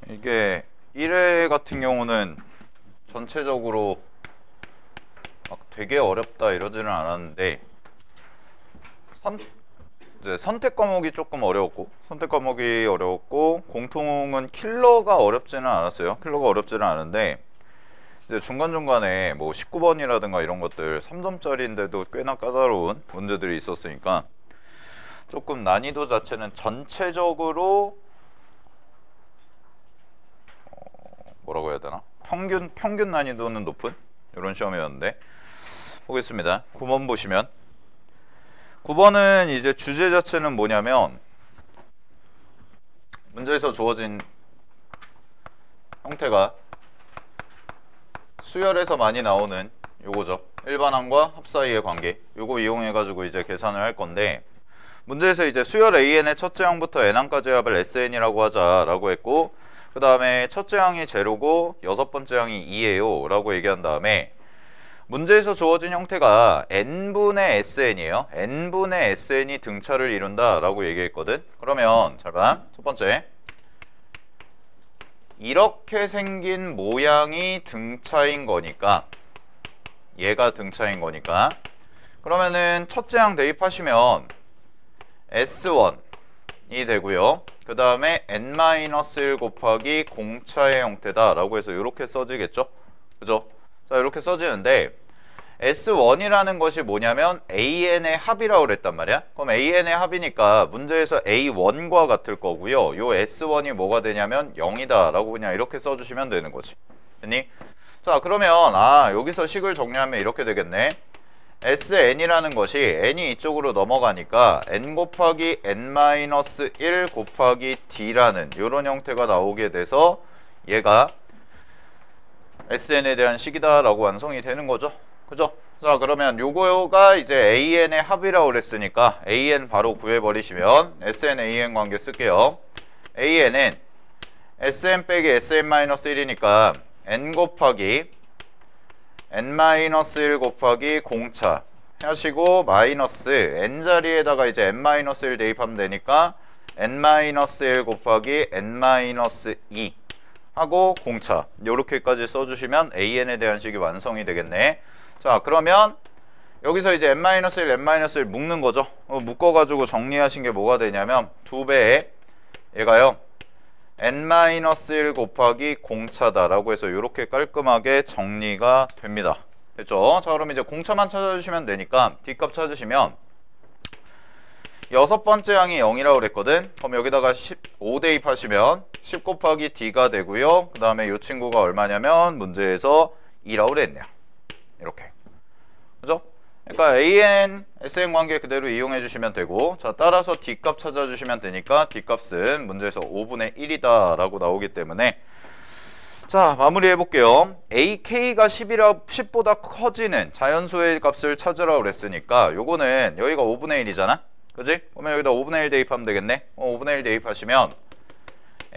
이게 1회 같은 경우는 전체적으로 막 되게 어렵다 이러지는 않았는데 이제 선택 과목이 조금 어려웠고 공통은 킬러가 어렵지는 않았어요. 킬러가 어렵지는 않은데 이제 중간중간에 뭐 19번이라든가 이런 것들 3점짜리인데도 꽤나 까다로운 문제들이 있었으니까 조금 난이도 자체는 전체적으로 뭐라고 해야 되나? 평균 난이도는 높은 이런 시험이었는데 보겠습니다. 9번 보시면 9번은 이제 주제 자체는 뭐냐면 문제에서 주어진 형태가 수열에서 많이 나오는 요거죠. 일반항과 합 사이의 관계. 요거 이용해 가지고 이제 계산을 할 건데 문제에서 이제 수열 AN의 첫째 항부터 n항까지 합을 SN이라고 하자라고 했고 그 다음에 첫째 항이 제로고 여섯 번째 항이 2예요 라고 얘기한 다음에 문제에서 주어진 형태가 n분의 SN이에요. n분의 SN이 등차를 이룬다 라고 얘기했거든. 그러면 잘 봐. 첫 번째, 이렇게 생긴 모양이 등차인 거니까, 얘가 등차인 거니까, 그러면은 첫째 항 대입하시면 S1이 되고요. 그 다음에 n-1 곱하기 공차의 형태다 라고 해서 이렇게 써지겠죠. 그죠? 자, 이렇게 써지는데 S1이라는 것이 뭐냐면 AN의 합이라고 그랬단 말이야. 그럼 AN의 합이니까 문제에서 A1과 같을 거고요. 요 S1이 뭐가 되냐면 0이다 라고 그냥 이렇게 써주시면 되는 거지. 됐니? 자, 그러면 여기서 식을 정리하면 이렇게 되겠네. SN이라는 것이 n이 이쪽으로 넘어가니까 n 곱하기 n-1 곱하기 d라는 이런 형태가 나오게 돼서 얘가 SN에 대한 식이다 라고 완성이 되는 거죠. 그죠? 자, 그러면 요거가 이제 AN의 합이라고 그랬으니까 AN 바로 구해버리시면 SN AN 관계 쓸게요. AN은 SN 빼기 SN-1이니까 n 곱하기 n-1 곱하기 공차 하시고 마이너스 n자리에다가 이제 n-1 대입하면 되니까 n-1 곱하기 n-2 하고 공차 요렇게까지 써주시면 AN에 대한 식이 완성이 되겠네. 자, 그러면 여기서 이제 n-1, n-1 묶는 거죠. 묶어가지고 정리하신 게 뭐가 되냐면 2배에 얘가요 n-1 곱하기 공차다 라고 해서 이렇게 깔끔하게 정리가 됩니다. 됐죠? 자, 그럼 이제 공차만 찾아주시면 되니까 D값 찾으시면 여섯 번째 항이 0이라고 그랬거든. 그럼 여기다가 15 대입하시면 10 곱하기 D가 되고요. 그 다음에 이 친구가 얼마냐면 문제에서 2라고 그랬네요. 이렇게. 그죠? 그러니까 AN, SN 관계 그대로 이용해 주시면 되고, 자, 따라서 D값 찾아주시면 되니까 D값은 문제에서 5분의 1이다 라고 나오기 때문에 자, 마무리해 볼게요. AK가 10보다 커지는 자연수의 값을 찾으라고 그랬으니까 요거는 여기가 5분의 1이잖아? 그지? 그러면 여기다 5분의 1 대입하면 되겠네? 5분의 1 대입하시면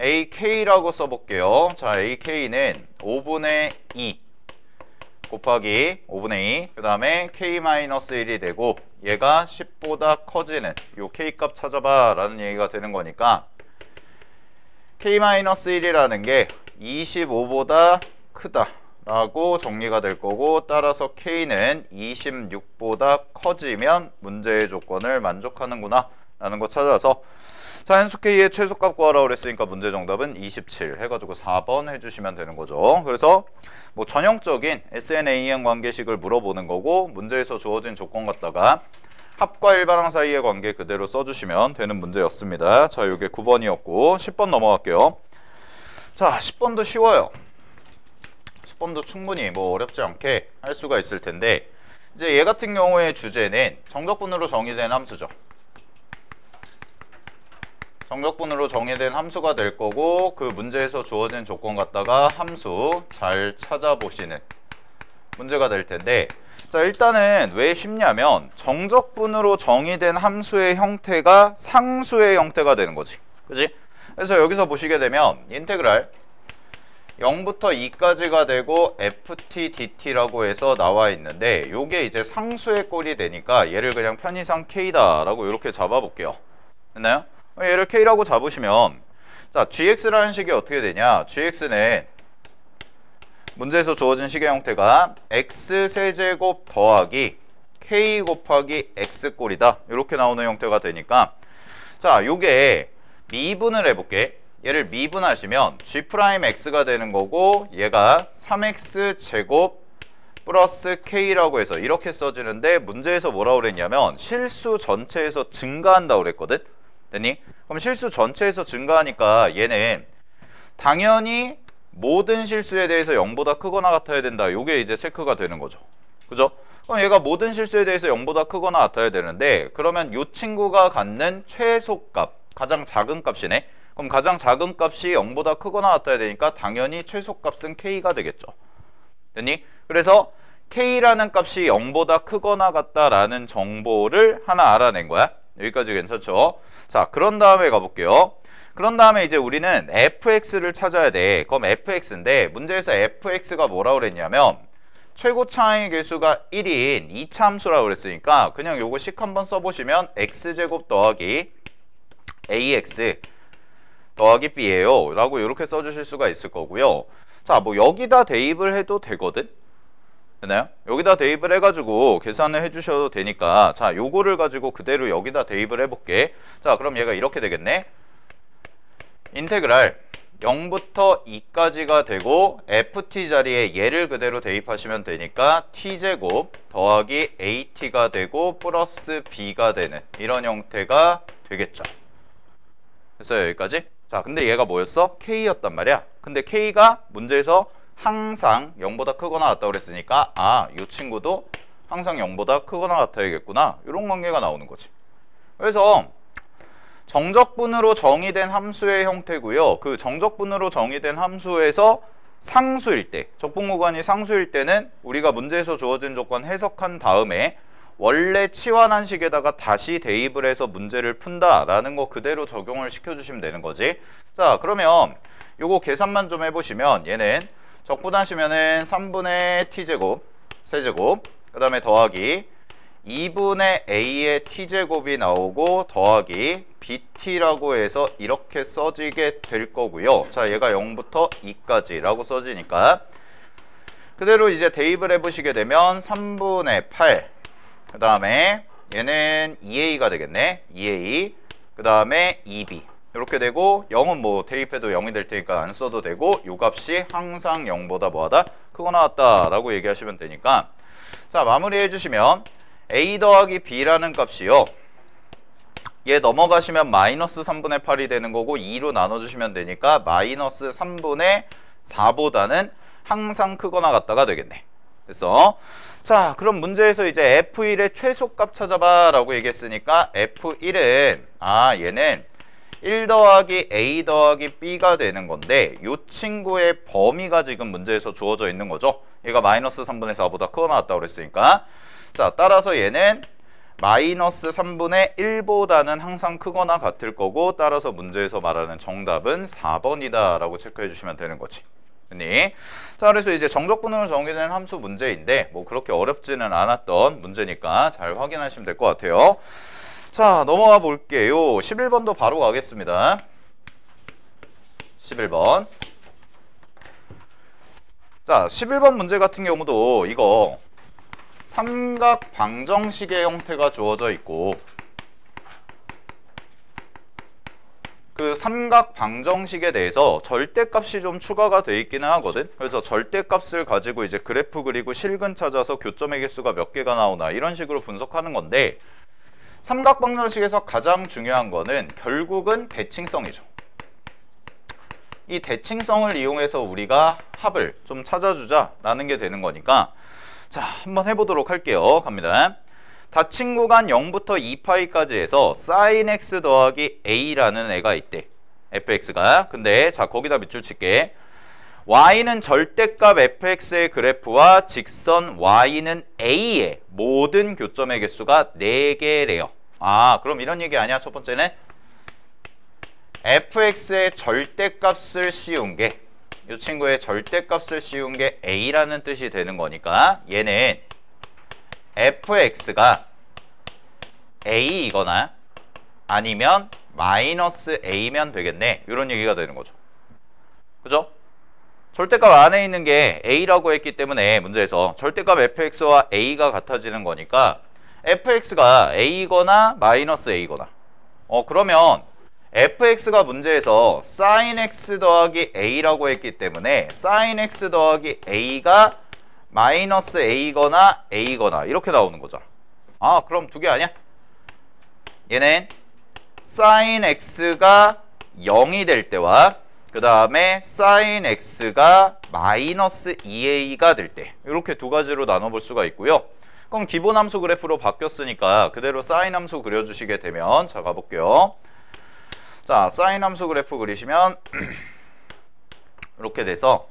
AK라고 써볼게요. 자, AK는 5분의 2 곱하기 5분의 2 그 다음에 K-1이 되고 얘가 10보다 커지는 요 K값 찾아봐 라는 얘기가 되는 거니까 K-1이라는 게 25보다 크다 라고 정리가 될 거고 따라서 K는 26보다 커지면 문제의 조건을 만족하는구나 라는 거 찾아서 자, 현수 K의 최소값 구하라고 그랬으니까 문제 정답은 27 해가지고 4번 해주시면 되는 거죠. 그래서 뭐 전형적인 SN-AN 관계식을 물어보는 거고 문제에서 주어진 조건 갖다가 합과 일반항 사이의 관계 그대로 써주시면 되는 문제였습니다. 자, 이게 9번이었고 10번 넘어갈게요. 자, 10번도 쉬워요. 10번도 충분히 뭐 어렵지 않게 할 수가 있을 텐데 이제 얘 같은 경우의 주제는 정적분으로 정의된 함수죠. 정적분으로 정의된 함수가 될 거고 그 문제에서 주어진 조건 갖다가 함수 잘 찾아보시는 문제가 될 텐데 자, 일단은 왜 쉽냐면 정적분으로 정의된 함수의 형태가 상수의 형태가 되는 거지. 그지? 그래서 여기서 보시게 되면 인테그랄 0부터 2까지가 되고 ft dt라고 해서 나와 있는데 요게 이제 상수의 꼴이 되니까 얘를 그냥 편의상 k다 라고 이렇게 잡아 볼게요. 됐나요? 얘를 k라고 잡으시면 자, gx라는 식이 어떻게 되냐? gx는 문제에서 주어진 식의 형태가 x세제곱 더하기 k 곱하기 x꼴이다. 이렇게 나오는 형태가 되니까, 자, 요게 미분을 해볼게. 얘를 미분하시면 g'x가 되는 거고, 얘가 3x 제곱 플러스 k라고 해서 이렇게 써지는데, 문제에서 뭐라고 그랬냐면 실수 전체에서 증가한다고 그랬거든. 됐니? 그럼 실수 전체에서 증가하니까 얘는 당연히 모든 실수에 대해서 0보다 크거나 같아야 된다. 요게 이제 체크가 되는 거죠. 그죠? 그럼 얘가 모든 실수에 대해서 0보다 크거나 같아야 되는데, 그러면 요 친구가 갖는 최소값, 가장 작은 값이네. 그럼 가장 작은 값이 0보다 크거나 같아야 되니까 당연히 최소값은 k가 되겠죠. 됐니? 그래서 k라는 값이 0보다 크거나 같다라는 정보를 하나 알아낸 거야. 여기까지 괜찮죠? 자, 그런 다음에 가볼게요. 그런 다음에 이제 우리는 fx를 찾아야 돼. 그럼 fx인데, 문제에서 fx가 뭐라고 그랬냐면 최고 차항의 개수가 1인 2차 함수라고 그랬으니까 그냥 요거 식 한번 써보시면 x제곱 더하기 ax 더하기 b예요 라고 이렇게 써주실 수가 있을 거고요. 자, 뭐 여기다 대입을 해도 되거든. 되나요? 여기다 대입을 해가지고 계산을 해주셔도 되니까, 자, 요거를 가지고 그대로 여기다 대입을 해볼게. 자, 그럼 얘가 이렇게 되겠네. 인테그랄 0부터 2까지가 되고 ft 자리에 얘를 그대로 대입하시면 되니까 t제곱 더하기 at가 되고 플러스 b가 되는 이런 형태가 되겠죠. 됐어요? 여기까지? 자, 근데 얘가 뭐였어? k였단 말이야. 근데 k가 문제에서 항상 0보다 크거나 같다고 그랬으니까, 아, 이 친구도 항상 0보다 크거나 같아야겠구나. 이런 관계가 나오는 거지. 그래서 정적분으로 정의된 함수의 형태고요. 그 정적분으로 정의된 함수에서 상수일 때, 적분 구간이 상수일 때는 우리가 문제에서 주어진 조건 해석한 다음에 원래 치환한식에다가 다시 대입을 해서 문제를 푼다라는 거 그대로 적용을 시켜주시면 되는 거지. 자, 그러면 요거 계산만 좀 해보시면 얘는 적분하시면은 3분의 t제곱 세제곱 그 다음에 더하기 2분의 a의 t제곱이 나오고 더하기 bt라고 해서 이렇게 써지게 될 거고요. 자, 얘가 0부터 2까지 라고 써지니까 그대로 이제 대입을 해보시게 되면 3분의 8 그 다음에 얘는 2a가 되겠네. 2a 그 다음에 2b 이렇게 되고, 0은 뭐 대입해도 0이 될 테니까 안 써도 되고, 요 값이 항상 0보다 뭐하다? 크거나 같다 라고 얘기하시면 되니까, 자, 마무리 해주시면 a 더하기 b라는 값이요, 얘 넘어가시면 마이너스 3분의 8이 되는 거고 2로 나눠주시면 되니까 마이너스 3분의 4보다는 항상 크거나 같다가 되겠네. 됐어? 자, 그럼 문제에서 이제 f1의 최소값 찾아봐 라고 얘기했으니까 f1은 얘는 1 더하기 a 더하기 b가 되는 건데, 이 친구의 범위가 지금 문제에서 주어져 있는 거죠. 얘가 마이너스 3분의 4보다 크거나 같다고 그랬으니까, 자, 따라서 얘는 마이너스 3분의 1보다는 항상 크거나 같을 거고, 따라서 문제에서 말하는 정답은 4번이다 라고 체크해 주시면 되는 거지. 자, 그래서 이제 정적분으로 정의된 함수 문제인데 뭐 그렇게 어렵지는 않았던 문제니까 잘 확인하시면 될 것 같아요. 자, 넘어가 볼게요. 11번도 바로 가겠습니다. 11번. 자, 11번 문제 같은 경우도 이거 삼각 방정식의 형태가 주어져 있고, 그 삼각 방정식에 대해서 절대값이 좀 추가가 돼 있기는 하거든. 그래서 절대값을 가지고 이제 그래프 그리고 실근 찾아서 교점의 개수가 몇 개가 나오나 이런 식으로 분석하는 건데, 삼각 방정식에서 가장 중요한 거는 결국은 대칭성이죠. 이 대칭성을 이용해서 우리가 합을 좀 찾아주자라는 게 되는 거니까, 자, 한번 해보도록 할게요. 갑니다. 닫힌 구간 0부터 2파이까지 해서 sin x 더하기 a라는 애가 있대. fx가. 근데 자, 거기다 밑줄 칠게. y는 절대값 fx의 그래프와 직선 y는 a의 모든 교점의 개수가 4개래요. 그럼 이런 얘기 아니야? 첫 번째는 fx의 절대값을 씌운 게, 이 친구의 절대값을 씌운 게 a라는 뜻이 되는 거니까 얘는 fx가 a이거나 아니면 마이너스 a면 되겠네. 이런 얘기가 되는 거죠. 그죠? 절대값 안에 있는 게 a라고 했기 때문에 문제에서 절대값 fx와 a가 같아지는 거니까 fx가 a거나 마이너스 a거나 그러면 fx가 문제에서 sin x 더하기 a라고 했기 때문에 sin x 더하기 a가 마이너스 a거나 a거나 이렇게 나오는 거죠. 아, 그럼 두 개 아니야? 얘는 sin x가 0이 될 때와 그 다음에 sin x가 마이너스 2a가 될 때 이렇게 두 가지로 나눠볼 수가 있고요. 그럼 기본 함수 그래프로 바뀌었으니까 그대로 sin 함수 그려주시게 되면 자 가볼게요. 자 sin 함수 그래프 그리시면 이렇게 돼서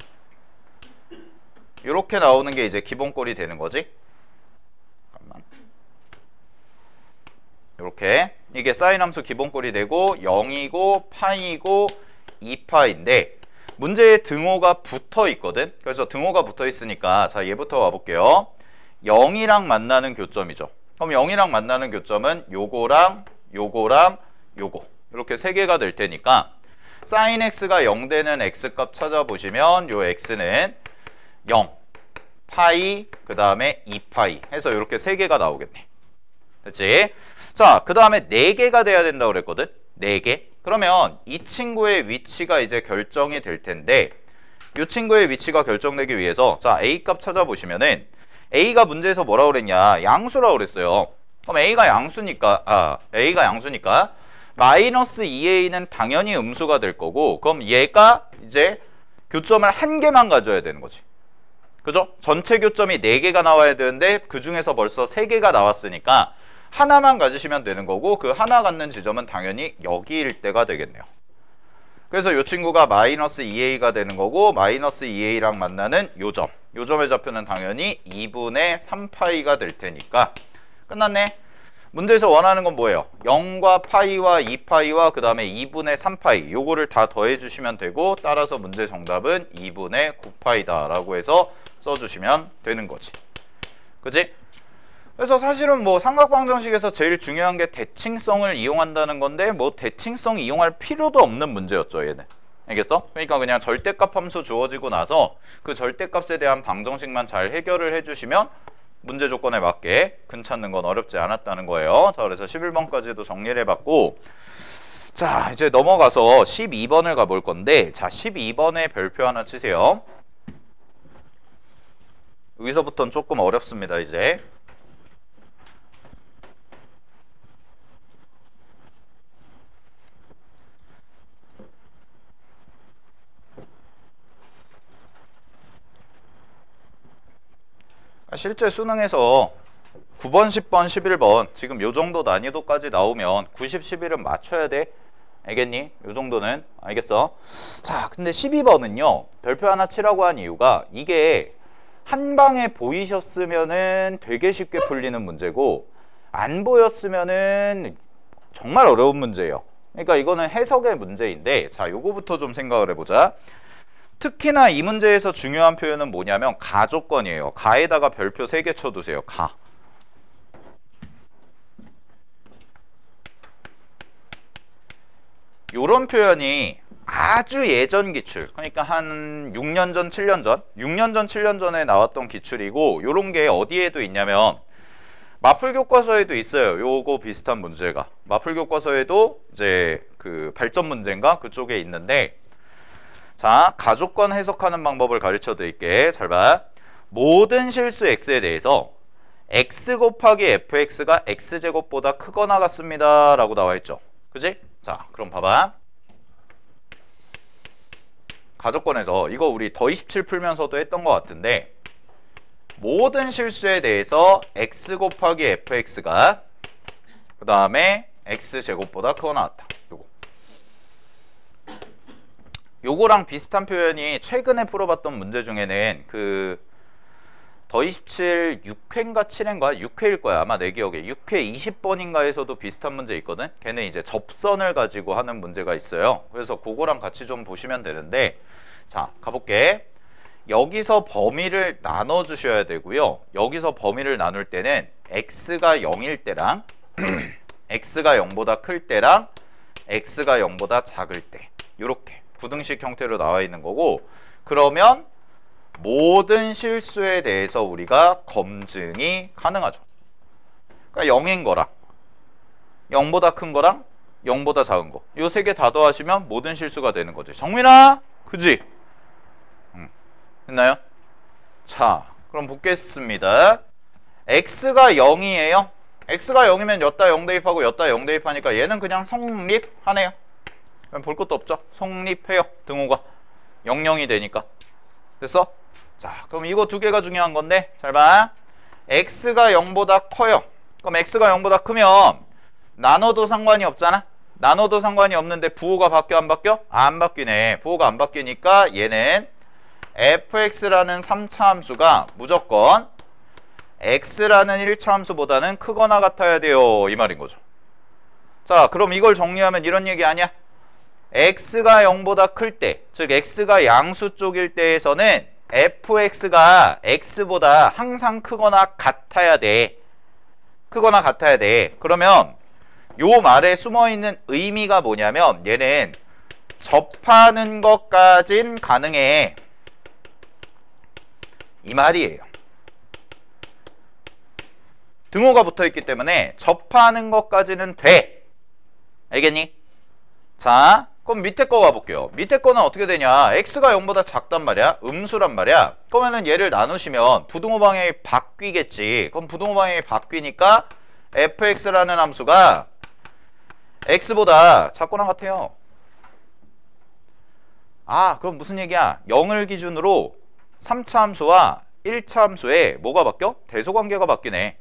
이렇게 나오는 게 이제 기본꼴이 되는 거지. 잠깐만. 이렇게 이게 sin 함수 기본꼴이 되고 0이고 파이고 2파인데 문제에 등호가 붙어 있거든. 그래서 등호가 붙어 있으니까 자 얘부터 와볼게요. 0이랑 만나는 교점이죠. 그럼 0이랑 만나는 교점은 요거랑 요거랑 요거 이렇게 세 개가 될 테니까 sin x가 0 되는 x값 찾아보시면 요 x는 0, 파이, 그 다음에 2파이 해서 이렇게 세 개가 나오겠네. 됐지? 자, 그 다음에 4개가 돼야 된다고 그랬거든? 4개. 그러면 이 친구의 위치가 이제 결정이 될 텐데 이 친구의 위치가 결정되기 위해서 자 a 값 찾아보시면은 a가 문제에서 뭐라고 그랬냐? 양수라고 그랬어요. 그럼 a가 양수니까 마이너스 2a는 당연히 음수가 될 거고 그럼 얘가 이제 교점을 한 개만 가져야 되는 거지. 그죠? 전체 교점이 4개가 나와야 되는데 그 중에서 벌써 3개가 나왔으니까 하나만 가지시면 되는 거고 그 하나 갖는 지점은 당연히 여기일 때가 되겠네요. 그래서 이 친구가 마이너스 2a가 되는 거고 마이너스 2a랑 만나는 요 점의 좌표는 당연히 2분의 3파이가 될 테니까 끝났네. 문제에서 원하는 건 뭐예요? 0과 파이와 2파이와 그 다음에 2분의 3파이 요거를 다 더해 주시면 되고 따라서 문제 정답은 2분의 9파이다 라고 해서 써주시면 되는 거지. 그치? 그래서 사실은 뭐 삼각방정식에서 제일 중요한 게 대칭성을 이용한다는 건데 뭐 대칭성 이용할 필요도 없는 문제였죠 얘는. 알겠어? 그러니까 그냥 절대값 함수 주어지고 나서 그 절대값에 대한 방정식만 잘 해결을 해주시면 문제 조건에 맞게 근 찾는 건 어렵지 않았다는 거예요. 자, 그래서 11번까지도 정리를 해봤고 자 이제 넘어가서 12번을 가볼 건데 자 12번에 별표 하나 치세요. 여기서부터는 조금 어렵습니다 이제. 실제 수능에서 9번, 10번, 11번 지금 요 정도 난이도까지 나오면 90, 11은 맞춰야 돼. 알겠니? 요 정도는 알겠어? 자, 근데 12번은요. 별표 하나 치라고 한 이유가 이게 한 방에 보이셨으면은 되게 쉽게 풀리는 문제고 안 보였으면은 정말 어려운 문제예요. 그러니까 이거는 해석의 문제인데 자, 요거부터 좀 생각을 해보자. 특히나 이 문제에서 중요한 표현은 뭐냐면 가 조건이에요. 가에다가 별표 3개 쳐두세요. 가. 요런 표현이 아주 예전 기출, 그러니까 한 6년 전, 7년 전, 6년 전, 7년 전에 나왔던 기출이고 요런 게 어디에도 있냐면 마플 교과서에도 있어요. 요거 비슷한 문제가. 마플 교과서에도 이제 그 발전 문제인가 그쪽에 있는데 자, 가조건 해석하는 방법을 가르쳐 드릴게. 잘 봐. 모든 실수 x에 대해서 x 곱하기 fx가 x제곱보다 크거나 같습니다 라고 나와 있죠. 그지? 자, 그럼 봐봐. 가조건에서 이거 우리 더 27 풀면서도 했던 것 같은데 모든 실수에 대해서 x 곱하기 fx가 그 다음에 x제곱보다 크거나 같다. 요거랑 비슷한 표현이 최근에 풀어봤던 문제 중에는 그 더 27 6회인가 7회인가 6회일 거야 아마 내 기억에 6회 20번인가에서도 비슷한 문제 있거든. 걔는 이제 접선을 가지고 하는 문제가 있어요. 그래서 그거랑 같이 좀 보시면 되는데 자 가볼게. 여기서 범위를 나눠 주셔야 되고요. 여기서 범위를 나눌 때는 x가 0일 때랑 x가 0보다 클 때랑 x가 0보다 작을 때 이렇게 부등식 형태로 나와 있는 거고, 그러면 모든 실수에 대해서 우리가 검증이 가능하죠. 그러니까 0인 거랑 0보다 큰 거랑 0보다 작은 거, 요 세 개 다 더하시면 모든 실수가 되는 거지. 정민아, 그지? 됐나요? 자, 그럼 묻겠습니다. x가 0이에요. x가 0이면 였다 0 대입하고 였다 0 대입하니까 얘는 그냥 성립하네요. 볼 것도 없죠. 성립해요. 등호가 00이 되니까. 됐어? 자, 그럼 이거 두 개가 중요한 건데, 잘 봐. x가 0보다 커요. 그럼 x가 0보다 크면 나눠도 상관이 없잖아. 나눠도 상관이 없는데 부호가 바뀌어 안 바뀌어? 안 바뀌네. 부호가 안 바뀌니까 얘는 fx라는 3차 함수가 무조건 x라는 1차 함수보다는 크거나 같아야 돼요. 이 말인 거죠. 자, 그럼 이걸 정리하면 이런 얘기 아니야? x가 0보다 클 때, 즉 x가 양수 쪽일 때에서는 fx가 x보다 항상 크거나 같아야 돼. 크거나 같아야 돼. 그러면 요 말에 숨어있는 의미가 뭐냐면 얘는 접하는 것까진 가능해. 이 말이에요. 등호가 붙어있기 때문에 접하는 것까지는 돼. 알겠니? 자, 그럼 밑에 거 가볼게요. 밑에 거는 어떻게 되냐? x가 0보다 작단 말이야. 음수란 말이야. 그러면은 얘를 나누시면 부등호 방향이 바뀌겠지. 그럼 부등호 방향이 바뀌니까 fx라는 함수가 x보다 작거나 같아요. 아, 그럼 무슨 얘기야? 0을 기준으로 3차 함수와 1차 함수에 뭐가 바뀌어? 대소관계가 바뀌네.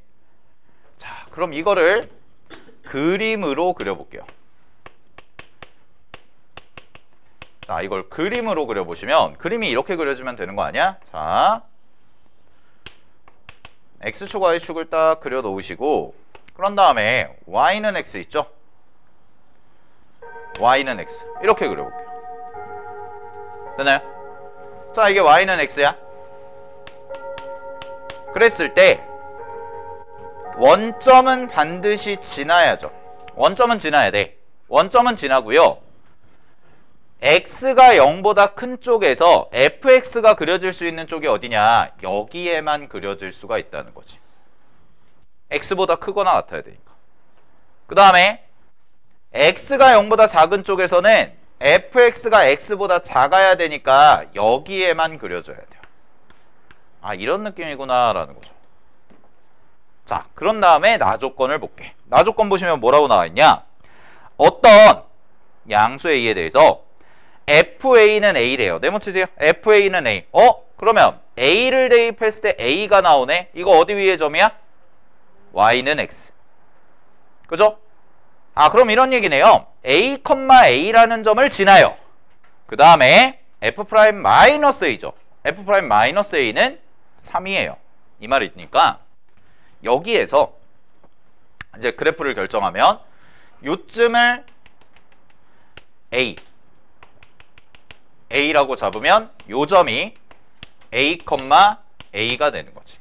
자, 그럼 이거를 그림으로 그려볼게요. 자, 이걸 그림으로 그려보시면 그림이 이렇게 그려지면 되는 거 아니야? 자, x축, y축을 딱 그려놓으시고, 그런 다음에 y는 x 있죠? y는 x 이렇게 그려볼게요. 되나요? 자, 이게 y는 x야. 그랬을 때 원점은 반드시 지나야죠. 원점은 지나야 돼. 원점은 지나고요. x가 0보다 큰 쪽에서 fx가 그려질 수 있는 쪽이 어디냐? 여기에만 그려질 수가 있다는 거지. x보다 크거나 같아야 되니까. 그 다음에 x가 0보다 작은 쪽에서는 fx가 x보다 작아야 되니까 여기에만 그려줘야 돼요. 아, 이런 느낌이구나 라는 거죠. 자, 그런 다음에 나조건을 볼게. 나조건 보시면 뭐라고 나와있냐? 어떤 양수 a에 대해서 fa는 a래요. 네모치세요. fa는 a. 그러면 a를 대입했을 때 a가 나오네. 이거 어디 위의 점이야? y는 x. 그죠? 아, 그럼 이런 얘기네요. a, a라는 점을 지나요. 그 다음에 f'-a죠. f'-a는 3이에요. 이 말이니까 여기에서 이제 그래프를 결정하면 요쯤을 a라고 잡으면 요 점이 a, a가 되는 거지.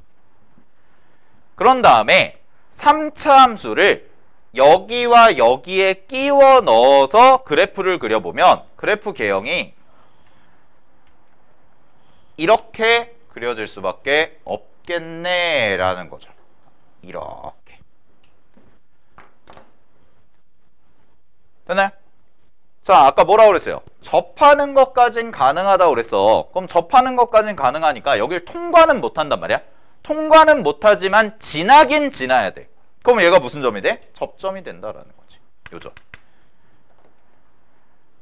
그런 다음에 3차 함수를 여기와 여기에 끼워 넣어서 그래프를 그려보면 그래프 개형이 이렇게 그려질 수밖에 없겠네 라는 거죠. 이렇게. 됐나요? 자, 아까 뭐라고 그랬어요? 접하는 것까진 가능하다고 그랬어. 그럼 접하는 것까진 가능하니까 여길 통과는 못한단 말이야. 통과는 못하지만 지나긴 지나야 돼. 그럼 얘가 무슨 점이 돼? 접점이 된다라는 거지. 요 점.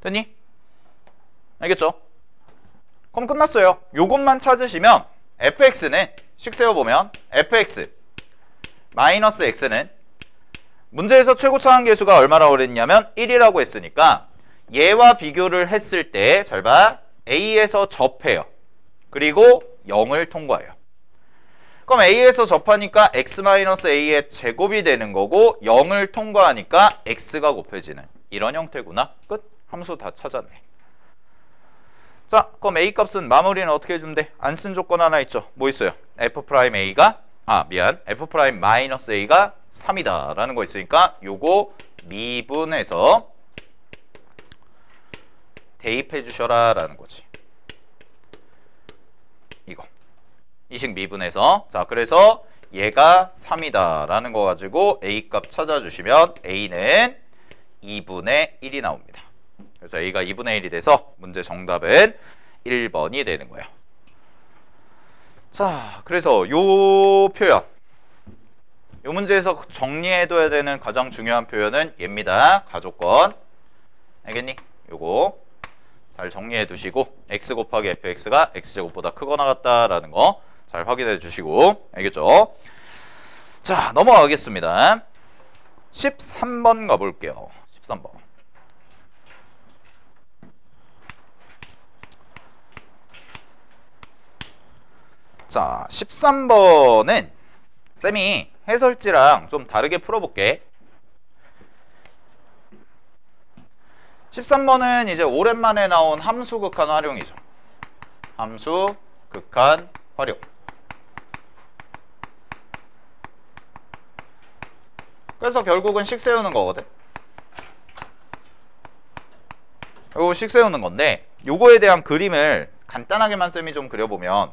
됐니? 알겠죠? 그럼 끝났어요. 요것만 찾으시면 fx는 식 세워보면 fx 마이너스 x는 문제에서 최고차항 계수가 얼마라고 그랬냐면 1이라고 했으니까 얘와 비교를 했을 때 잘 봐. a에서 접해요. 그리고 0을 통과해요. 그럼 a에서 접하니까 x-a의 제곱이 되는 거고 0을 통과하니까 x가 곱해지는 이런 형태구나. 끝. 함수 다 찾았네. 자, 그럼 a 값은 마무리는 어떻게 해주면 돼? 안 쓴 조건 하나 있죠. 뭐 있어요? f'-a가 f'-a가 3이다 라는 거 있으니까 요거 미분해서 대입해 주셔라 라는 거지. 이거 이식 미분해서. 자, 그래서 얘가 3이다 라는 거 가지고 A 값 찾아주시면 A는 2분의 1이 나옵니다. 그래서 A가 2분의 1이 돼서 문제 정답은 1번이 되는 거예요. 자, 그래서 요 표현, 요 문제에서 정리해둬야 되는 가장 중요한 표현은 얘입니다. 가족권. 알겠니? 요거 잘 정리해 두시고 x 곱하기 fx가 x제곱보다 크거나 같다라는 거 잘 확인해 주시고, 알겠죠? 자, 넘어가겠습니다. 13번 가볼게요. 13번. 자, 13번은 쌤이 해설지랑 좀 다르게 풀어볼게. 13번은 이제 오랜만에 나온 함수 극한 활용이죠. 함수 극한 활용. 그래서 결국은 식 세우는 거거든. 요거 식 세우는 건데, 요거에 대한 그림을 간단하게만 쌤이 좀 그려보면,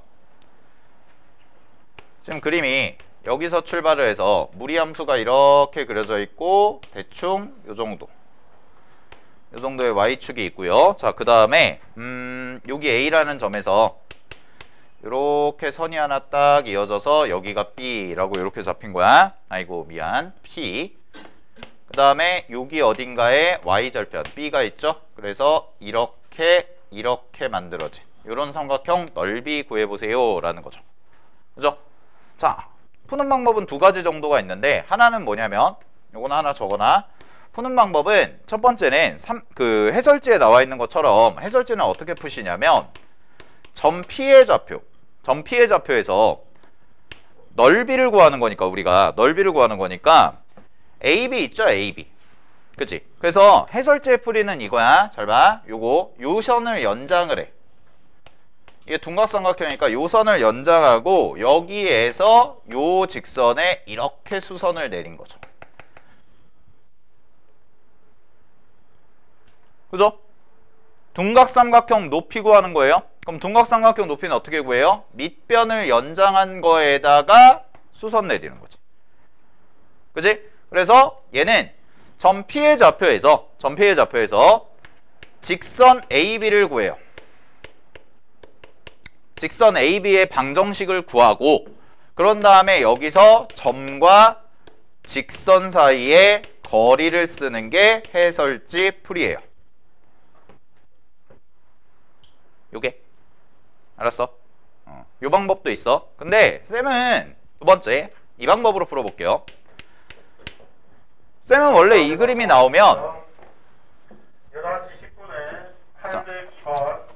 지금 그림이 여기서 출발을 해서 무리함수가 이렇게 그려져 있고 대충 요 정도의 y축이 있고요. 자, 그 다음에 여기 A라는 점에서 이렇게 선이 하나 딱 이어져서 여기가 B라고 이렇게 잡힌 거야. 아이고 미안, P. 그 다음에 여기 어딘가에 Y절편 B가 있죠. 그래서 이렇게 만들어진 이런 삼각형 넓이 구해보세요 라는 거죠. 그죠? 자, 푸는 방법은 두 가지 정도가 있는데, 하나는 뭐냐면 요거나 하나 저거나, 푸는 방법은 첫 번째는 그 해설지에 나와 있는 것처럼, 해설지는 어떻게 푸시냐면 점 P의 좌표에서 넓이를 구하는 거니까, 우리가 넓이를 구하는 거니까 AB 있죠, AB. 그치? 그래서 해설지에 풀이는 이거야. 잘 봐. 요 선을 연장을 해. 이게 둔각삼각형이니까 요 선을 연장하고 여기에서 요 직선에 이렇게 수선을 내린 거죠. 그죠? 둔각삼각형 높이 구하는 거예요. 그럼 둔각삼각형 높이는 어떻게 구해요? 밑변을 연장한 거에다가 수선 내리는 거지. 그지? 그래서 얘는 점 P의 좌표에서 직선 AB를 구해요. 직선 AB의 방정식을 구하고, 그런 다음에 여기서 점과 직선 사이에 거리를 쓰는 게 해설지 풀이에요. 요게 알았어? 요 방법도 있어. 근데 쌤은 두 번째 이 방법으로 풀어볼게요. 쌤은 원래 이 그림이 나오면 11시 10분에 802번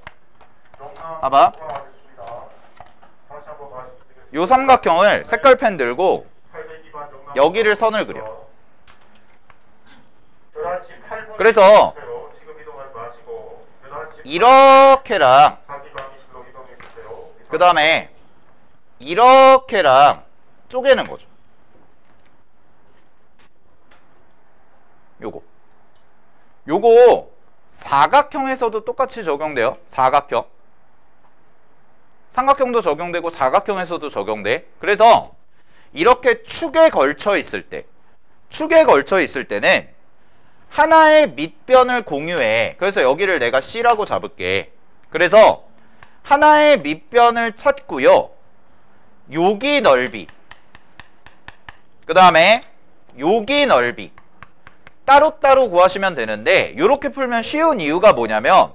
봐봐. 요 삼각형을 색깔펜 들고 여기를 선을 그려. 그래서 이렇게랑 그 다음에 이렇게랑 쪼개는 거죠. 요거 사각형에서도 똑같이 적용돼요. 사각형. 삼각형도 적용되고 사각형에서도 적용돼. 그래서 이렇게 축에 걸쳐 있을 때는 하나의 밑변을 공유해. 그래서 여기를 내가 C라고 잡을게. 그래서 하나의 밑변을 찾고요. 여기 넓이, 그 다음에 여기 넓이 따로따로 구하시면 되는데, 이렇게 풀면 쉬운 이유가 뭐냐면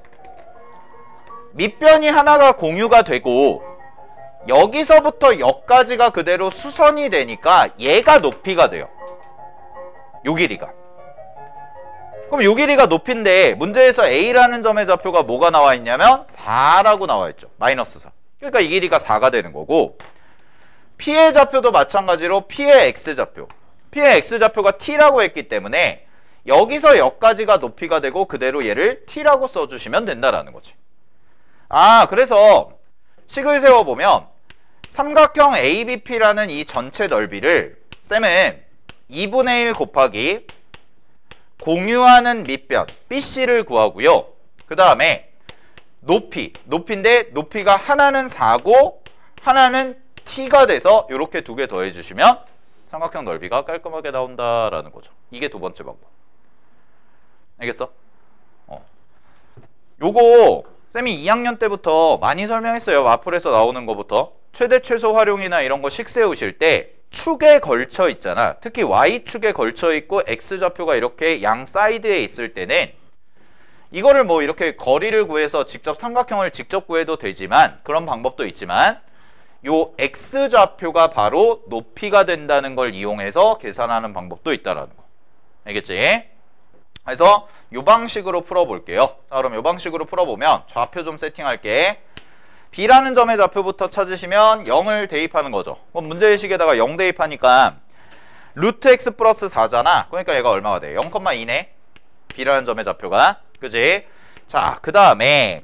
밑변이 하나가 공유가 되고 여기서부터 여기까지가 그대로 수선이 되니까 얘가 높이가 돼요. 요 길이가. 그럼 요 길이가 높이인데 문제에서 A라는 점의 좌표가 뭐가 나와 있냐면 4라고 나와 있죠. 마이너스 4. 그러니까 이 길이가 4가 되는 거고, P의 좌표도 마찬가지로 P의 X좌표가 T라고 했기 때문에 여기서 여기까지가 높이가 되고 그대로 얘를 T라고 써주시면 된다라는 거지. 그래서 식을 세워보면 삼각형 ABP라는 이 전체 넓이를 쌤은 2분의 1 곱하기 공유하는 밑변 BC를 구하고요. 그 다음에 높이인데 높이가 하나는 4고 하나는 t가 돼서 이렇게 두 개 더해 주시면 삼각형 넓이가 깔끔하게 나온다라는 거죠. 이게 두 번째 방법. 알겠어? 요거 쌤이 2학년 때부터 많이 설명했어요. 마플에서 나오는 거부터. 최대 최소 활용이나 이런 거 식 세우실 때 축에 걸쳐 있잖아. 특히 Y축에 걸쳐 있고 X좌표가 이렇게 양 사이드에 있을 때는 이거를 뭐 이렇게 거리를 구해서 직접 삼각형을 직접 구해도 되지만 그런 방법도 있지만 요 X좌표가 바로 높이가 된다는 걸 이용해서 계산하는 방법도 있다라는 거. 알겠지? 그래서 요 방식으로 풀어볼게요. 자, 그럼 요 방식으로 풀어보면 좌표 좀 세팅할게. B라는 점의 좌표부터 찾으시면 0을 대입하는 거죠. 그럼 문제의식에다가 0 대입하니까 루트 x 플러스 4잖아. 그러니까 얘가 얼마가 돼? 0,2네. B라는 점의 좌표가. 그지? 자, 그 다음에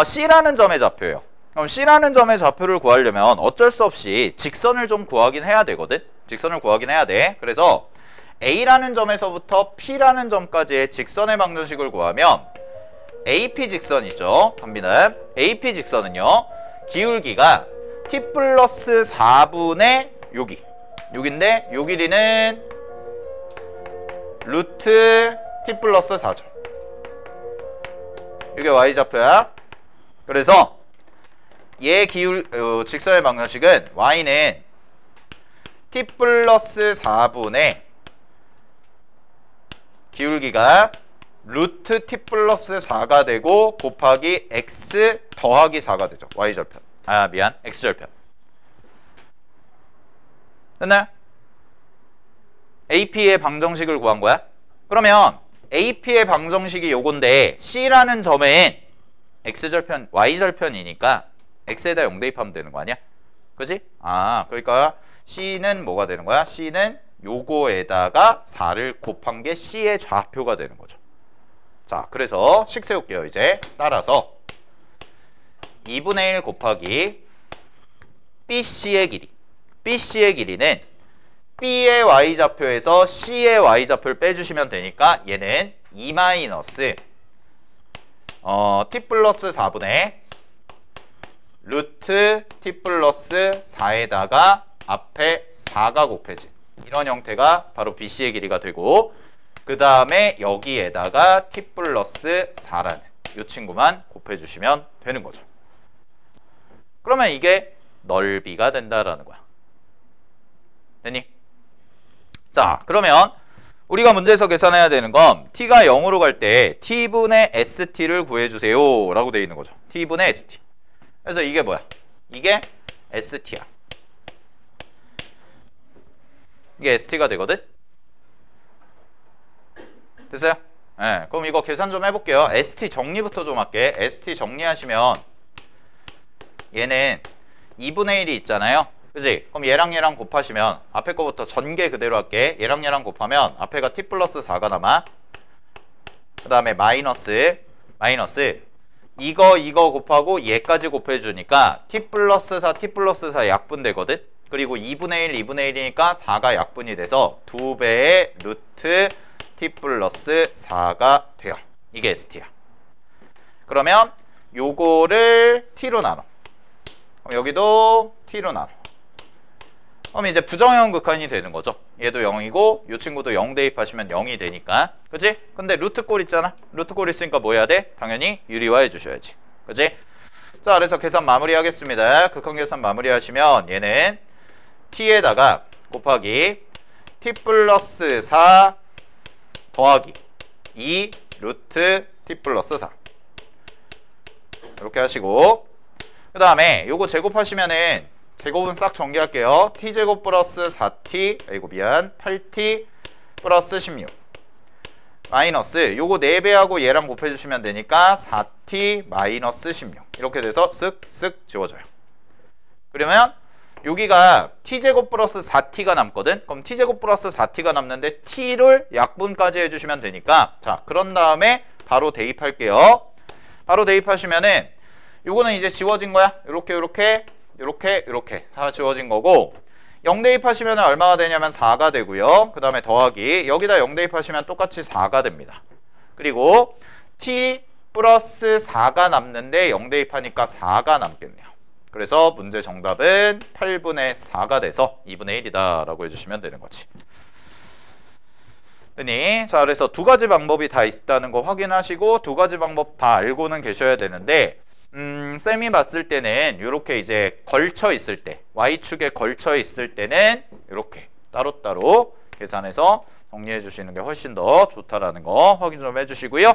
C라는 점의 좌표예요. 그럼 C라는 점의 좌표를 구하려면 어쩔 수 없이 직선을 좀 구하긴 해야 되거든. 직선을 구하긴 해야 돼. 그래서 A라는 점에서부터 P라는 점까지의 직선의 방정식을 구하면 AP 직선이죠. 갑니다. AP 직선은요. 기울기가 t 플러스 4분의 여기 6인데 요 길이는 루트 t 플러스 4죠. 이게 y좌표야. 그래서 얘 직선의 방정식은 y는 t 플러스 4분의 기울기가 루트 t 플러스 4가 되고 곱하기 x 더하기 4가 되죠. y절편. 아 미안. x절편. 됐나요? AP의 방정식을 구한 거야. 그러면 AP의 방정식이 요건데 C라는 점엔 x절편, y절편이니까 x에다 0 대입하면 되는 거 아니야? 그지? 아 그러니까 C는 뭐가 되는 거야? C는 요거에다가 4를 곱한 게 C의 좌표가 되는 거죠. 자, 그래서 식 세울게요. 이제 따라서 2분의 1 곱하기 BC의 길이. BC의 길이는 B의 y좌표에서 C의 y좌표를 빼주시면 되니까 얘는 2 마이너스 t 플러스 4분의 루트 t 플러스 4에다가 앞에 4가 곱해진 이런 형태가 바로 BC의 길이가 되고 그 다음에 여기에다가 t 플러스 4라는 이 친구만 곱해주시면 되는 거죠. 그러면 이게 넓이가 된다라는 거야. 됐니? 자, 그러면 우리가 문제에서 계산해야 되는 건 t가 0으로 갈 때 t분의 st를 구해주세요 라고 되어 있는 거죠. t분의 st. 그래서 이게 뭐야? 이게 st야. 이게 st가 되거든? 됐어요? 네, 그럼 이거 계산 좀 해볼게요. st 정리부터 좀 할게. st 정리하시면 얘는 2분의 1이 있잖아요. 그지? 그럼 얘랑 얘랑 곱하시면 앞에 거부터 전개 그대로 할게. 얘랑 얘랑 곱하면 앞에가 t 플러스 4가 남아. 그 다음에 마이너스 이거 곱하고 얘까지 곱해주니까 t 플러스 4 약분되거든? 그리고 2분의 1 2분의 1이니까 4가 약분이 돼서 2배의 루트 t 플러스 4가 돼요. 이게 st야. 그러면 요거를 t로 나눠. 그럼 여기도 t로 나눠. 그럼 이제 부정형 극한이 되는 거죠. 얘도 0이고 이 친구도 0 대입하시면 0이 되니까. 그치? 근데 루트꼴 있잖아. 루트꼴 있으니까 뭐 해야 돼? 당연히 유리화해 주셔야지. 그치? 자, 그래서 계산 마무리하겠습니다. 극한 계산 마무리하시면 얘는 t에다가 곱하기 t 플러스 4 더하기 2 루트 t 플러스 4 이렇게 하시고 그 다음에 요거 제곱하시면은 제곱은 싹 정리할게요. t제곱 플러스 4t 아이고 미안 8t 플러스 16 마이너스 요거 4배하고 얘랑 곱해주시면 되니까 4t 마이너스 16 이렇게 돼서 쓱쓱 지워져요. 그러면 여기가 t제곱 플러스 4t가 남거든. 그럼 t제곱 플러스 4t가 남는데 t를 약분까지 해주시면 되니까 자 그런 다음에 바로 대입할게요. 바로 대입하시면은 요거는 이제 지워진 거야. 요렇게 다 지워진 거고 0 대입하시면 얼마가 되냐면 4가 되고요. 그 다음에 더하기 여기다 0 대입하시면 똑같이 4가 됩니다. 그리고 t 플러스 4가 남는데 0 대입하니까 4가 남겠네요. 그래서 문제 정답은 8분의 4가 돼서 2분의 1이다 라고 해주시면 되는 거지. 자, 그래서 두 가지 방법이 다 있다는 거 확인하시고 두 가지 방법 다 알고는 계셔야 되는데 쌤이 봤을 때는 이렇게 이제 걸쳐 있을 때 Y축에 걸쳐 있을 때는 이렇게 따로따로 계산해서 정리해 주시는 게 훨씬 더 좋다라는 거 확인 좀 해주시고요.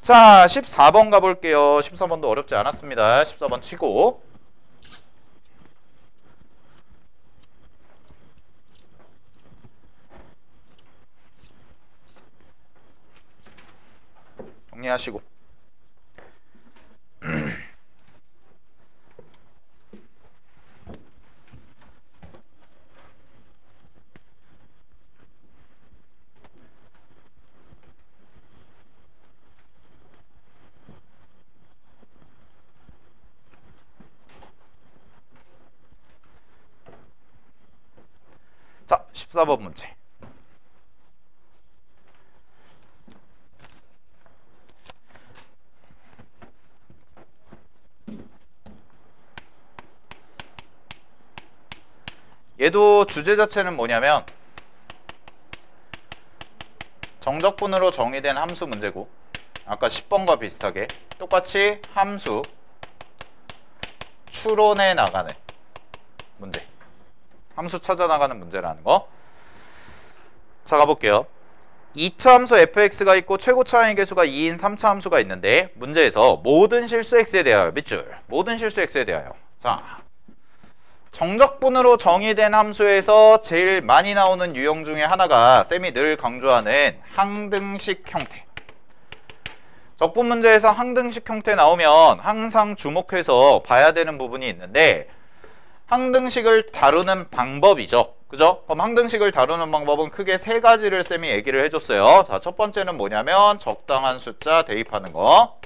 자, 14번 가볼게요. 14번도 어렵지 않았습니다. 14번 치고. 정리하시고. 자, 14번 문제. 얘도 주제 자체는 뭐냐면 정적분으로 정의된 함수 문제고 아까 10번과 비슷하게 똑같이 함수 추론해 나가는 문제, 함수 찾아 나가는 문제라는 거. 자, 가볼게요. 2차 함수 fx가 있고 최고차 항의 개수가 2인 3차 함수가 있는데 문제에서 모든 실수 x에 대하여 밑줄 모든 실수 x에 대하여. 자, 정적분으로 정의된 함수에서 제일 많이 나오는 유형 중에 하나가 쌤이 늘 강조하는 항등식 형태. 적분 문제에서 항등식 형태 나오면 항상 주목해서 봐야 되는 부분이 있는데 항등식을 다루는 방법이죠. 그죠? 그럼 항등식을 다루는 방법은 크게 세 가지를 쌤이 얘기를 해줬어요. 자, 첫 번째는 뭐냐면 적당한 숫자 대입하는 거.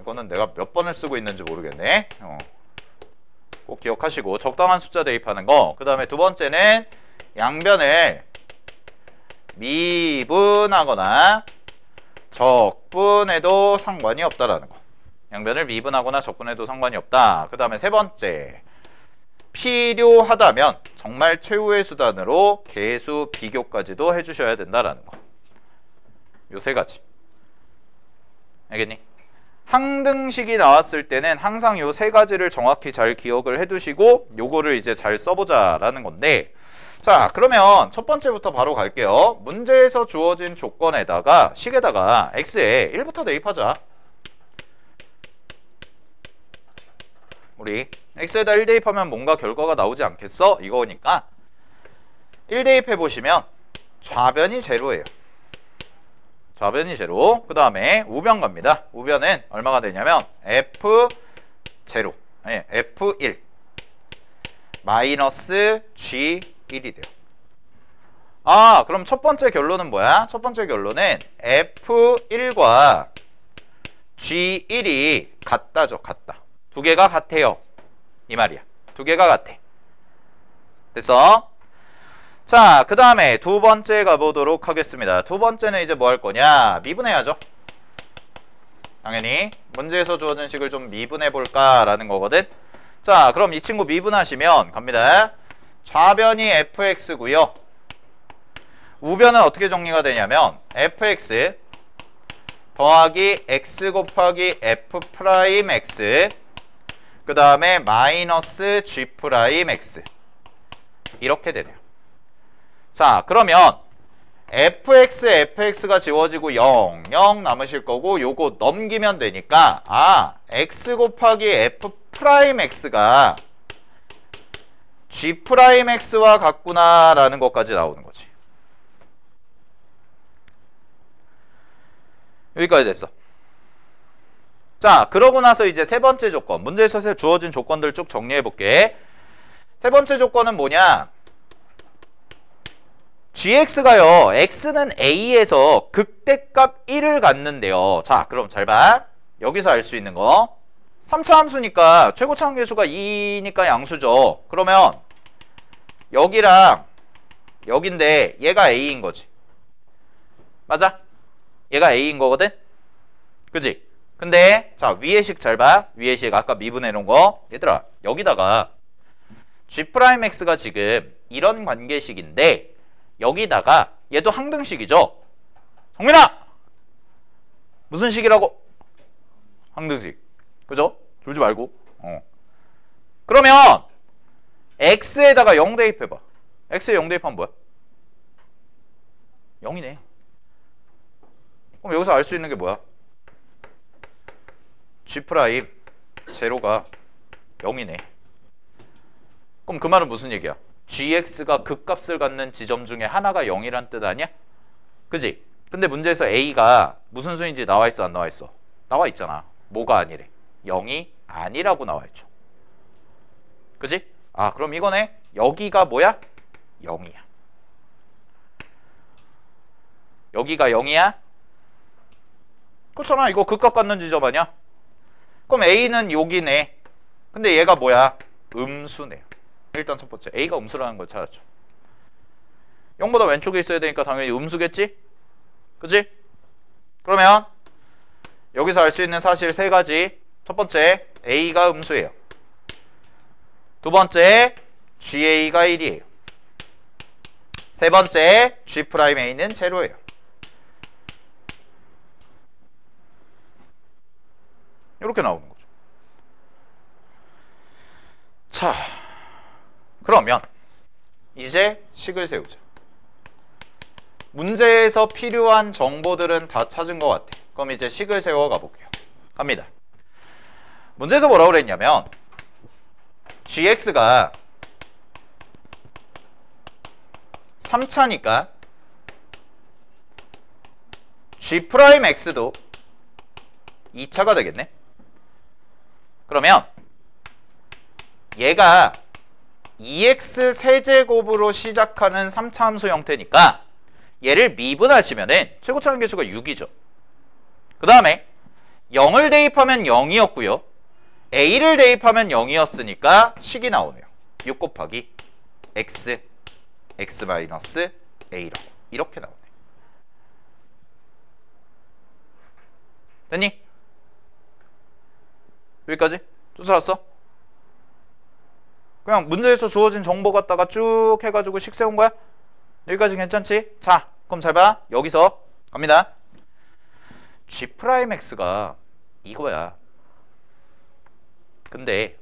이거는 내가 몇 번을 쓰고 있는지 모르겠네. 꼭 기억하시고 적당한 숫자 대입하는 거. 그 다음에 두 번째는 양변을 미분하거나 적분해도 상관이 없다라는 거. 양변을 미분하거나 적분해도 상관이 없다. 그 다음에 세 번째, 필요하다면 정말 최후의 수단으로 계수 비교까지도 해주셔야 된다라는 거. 요 세 가지. 알겠니? 항등식이 나왔을 때는 항상 요 세 가지를 정확히 잘 기억을 해두시고 요거를 이제 잘 써보자라는 건데, 자, 그러면 첫 번째부터 바로 갈게요. 문제에서 주어진 조건에다가 식에다가 x에 1부터 대입하자. 우리 x에다 1 대입하면 뭔가 결과가 나오지 않겠어? 이거니까 1 대입해보시면 좌변이 제로예요. 좌변이 제로. 그 다음에 우변 갑니다. 우변은 얼마가 되냐면 F0, 아니 F1 마이너스 G1이 돼요. 아, 그럼 첫 번째 결론은 뭐야? 첫 번째 결론은 F1과 G1이 같다죠. 같다. 두 개가 같아요. 이 말이야. 두 개가 같아. 됐어? 자, 그 다음에 두 번째 가보도록 하겠습니다. 두 번째는 이제 뭐 할 거냐? 미분해야죠. 당연히 문제에서 주어진 식을 좀 미분해 볼까라는 거거든. 자, 그럼 이 친구 미분하시면 갑니다. 좌변이 fx고요. 우변은 어떻게 정리가 되냐면 fx 더하기 x 곱하기 f 프라임 x 그 다음에 마이너스 g 프라임 x 이렇게 되네요. 자, 그러면 fx, fx가 지워지고 0, 0 남으실 거고 요거 넘기면 되니까 아, x 곱하기 f 프라임 x가 g 프라임 x와 같구나 라는 것까지 나오는 거지. 여기까지 됐어. 자, 그러고 나서 이제 세 번째 조건, 문제에서 주어진 조건들 쭉 정리해 볼게. 세 번째 조건은 뭐냐? gx가요, x는 a에서 극대값 1을 갖는데요. 자, 그럼 잘 봐. 여기서 알 수 있는 거 3차 함수니까 최고차 함계수가 2니까 양수죠. 그러면 여기랑 여긴데 얘가 a인 거지. 맞아? 얘가 A인 거거든? 그지? 근데 자 위의 식 잘 봐. 위의 식 아까 미분해 놓은 거. 얘들아 여기다가 G'X가 지금 이런 관계식인데 여기다가 얘도 항등식이죠? 성민아! 무슨 식이라고? 항등식. 그죠? 졸지 말고. 그러면 X에다가 0 대입해봐. X에 0 대입하면 뭐야? 0이네. 그럼 여기서 알 수 있는 게 뭐야? G' 제로가 0이네. 그럼 그 말은 무슨 얘기야? gx가 극값을 갖는 지점 중에 하나가 0이란 뜻 아니야? 그지? 근데 문제에서 a가 무슨 수인지 나와 있어 안 나와 있어? 나와 있잖아. 뭐가 아니래? 0이 아니라고 나와 있죠. 그지? 아 그럼 이거네. 여기가 뭐야? 0이야. 여기가 0이야? 그렇잖아. 이거 극값 갖는 지점 아니야? 그럼 a는 여기네. 근데 얘가 뭐야? 음수네요. 일단 첫 번째 a가 음수라는 걸 찾았죠. 0보다 왼쪽에 있어야 되니까 당연히 음수겠지? 그치? 그러면 여기서 알 수 있는 사실 세 가지. 첫 번째 a가 음수예요. 두 번째 ga가 1이에요. 세 번째 G'A는 제로예요. 이렇게 나오는 거죠. 자, 그러면 이제 식을 세우자. 문제에서 필요한 정보들은 다 찾은 것 같아. 그럼 이제 식을 세워 가볼게요. 갑니다. 문제에서 뭐라고 그랬냐면 gx가 3차니까 G'X도 2차가 되겠네. 그러면 얘가 2x 세제곱으로 시작하는 3차 함수 형태니까 얘를 미분하시면은 최고차 관계수가 6이죠. 그 다음에 0을 대입하면 0이었고요. a를 대입하면 0이었으니까 식이 나오네요. 6 곱하기 x, x 마이너스 a라고 이렇게 나오네. 됐니? 여기까지? 쫓아왔어? 그냥 문제에서 주어진 정보 갖다가 쭉 해가지고 식 세운 거야? 여기까지 괜찮지? 자, 그럼 잘 봐. 여기서 갑니다. G'X가 이거야. 근데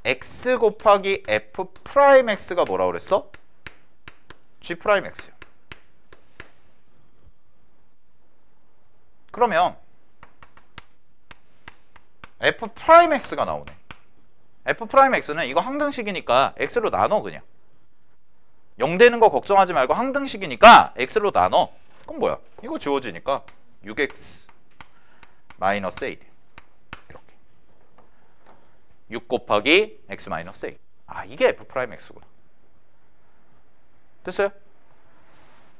x 곱하기 F'X가 뭐라고 그랬어? G'X야. 그러면 F'X가 나오네. F'X는 이거 항등식이니까 x로 나눠 그냥. 0 되는 거 걱정하지 말고 항등식이니까 x로 나눠. 그럼 뭐야? 이거 지워지니까 6x 마이너스 a 이렇게 6 곱하기 x 마이너스 a. 아 이게 F'X구나. 됐어요?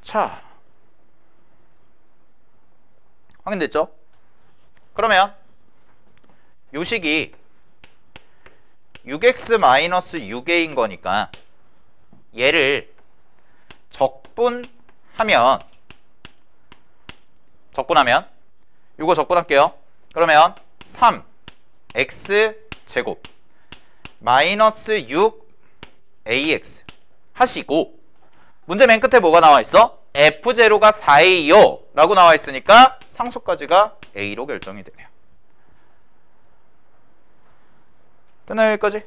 자 확인됐죠? 그러면 요 식이 6x 마이너스 6a인 거니까 얘를 적분하면 요거 적분할게요. 그러면 3x 제곱 마이너스 6ax 하시고 문제 맨 끝에 뭐가 나와 있어? f0가 4a요 라고 나와 있으니까 상수까지가 a로 결정이 되네요. 됐나요? 여기까지?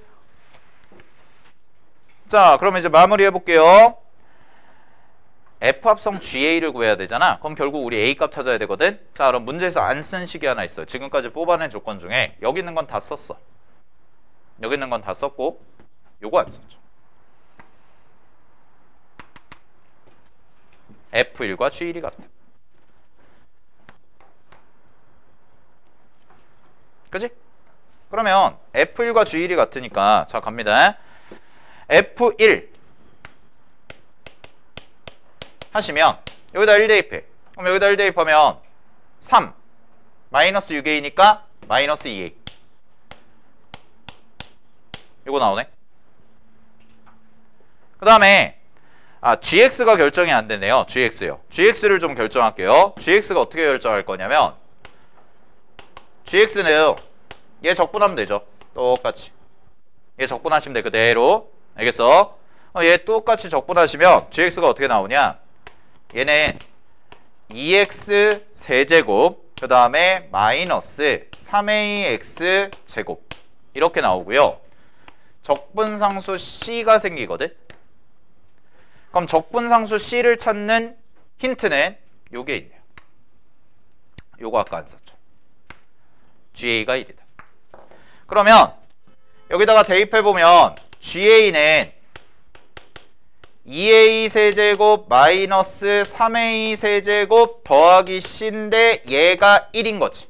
자, 그럼 이제 마무리 해볼게요. F합성 GA를 구해야 되잖아. 그럼 결국 우리 A 값 찾아야 되거든. 자, 그럼 문제에서 안 쓴 식이 하나 있어요. 지금까지 뽑아낸 조건 중에 여기 있는 건 다 썼어. 여기 있는 건 다 썼고 요거 안 썼죠. F1과 G1이 같아. 그치? 그러면 F1과 G1이 같으니까 자 갑니다. F1 하시면 여기다 1 대입해. 그럼 여기다 1 대입하면 3 마이너스 6a니까 마이너스 2a 이거 나오네. 그 다음에 gx가 결정이 안 되네요. gx요. gx를 좀 결정할게요. gx가 어떻게 결정할 거냐면 gx는 얘 적분하면 되죠. 똑같이. 얘 적분하시면 돼. 그대로. 알겠어? 얘 똑같이 적분하시면 gx가 어떻게 나오냐? 얘는 2x 세제곱 그 다음에 마이너스 3ax 제곱 이렇게 나오고요. 적분상수 c가 생기거든. 그럼 적분상수 c를 찾는 힌트는 요게 있네요. 요거 아까 안 썼죠. GA가 1이다. 그러면 여기다가 대입해보면 GA는 2a 세제곱 마이너스 3a 세제곱 더하기 c인데 얘가 1인 거지.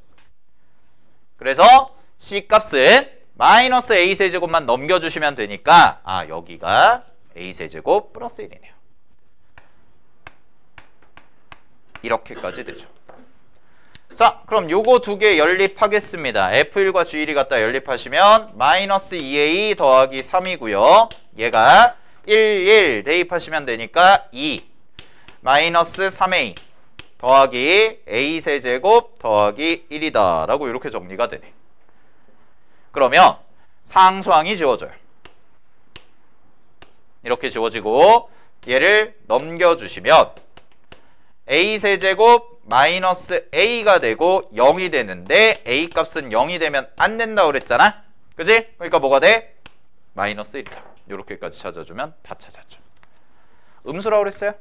그래서 c 값은 마이너스 a 세제곱만 넘겨주시면 되니까 여기가 a 세제곱 플러스 1이네요. 이렇게까지 되죠. 자, 그럼 요거 두 개 연립하겠습니다. F1과 G1이 갖다 연립하시면 마이너스 2A 더하기 3이고요. 얘가 1 대입하시면 되니까 2 마이너스 3A 더하기 A 세제곱 더하기 1이다 라고 이렇게 정리가 되네. 그러면 상수항이 지워져요. 이렇게 지워지고 얘를 넘겨주시면 A 세제곱 마이너스 A가 되고 0이 되는데 A 값은 0이 되면 안 된다고 그랬잖아. 그지? 그러니까 뭐가 돼? 마이너스 1이다. 요렇게까지 찾아주면 다 찾았죠. 음수라고 그랬어요?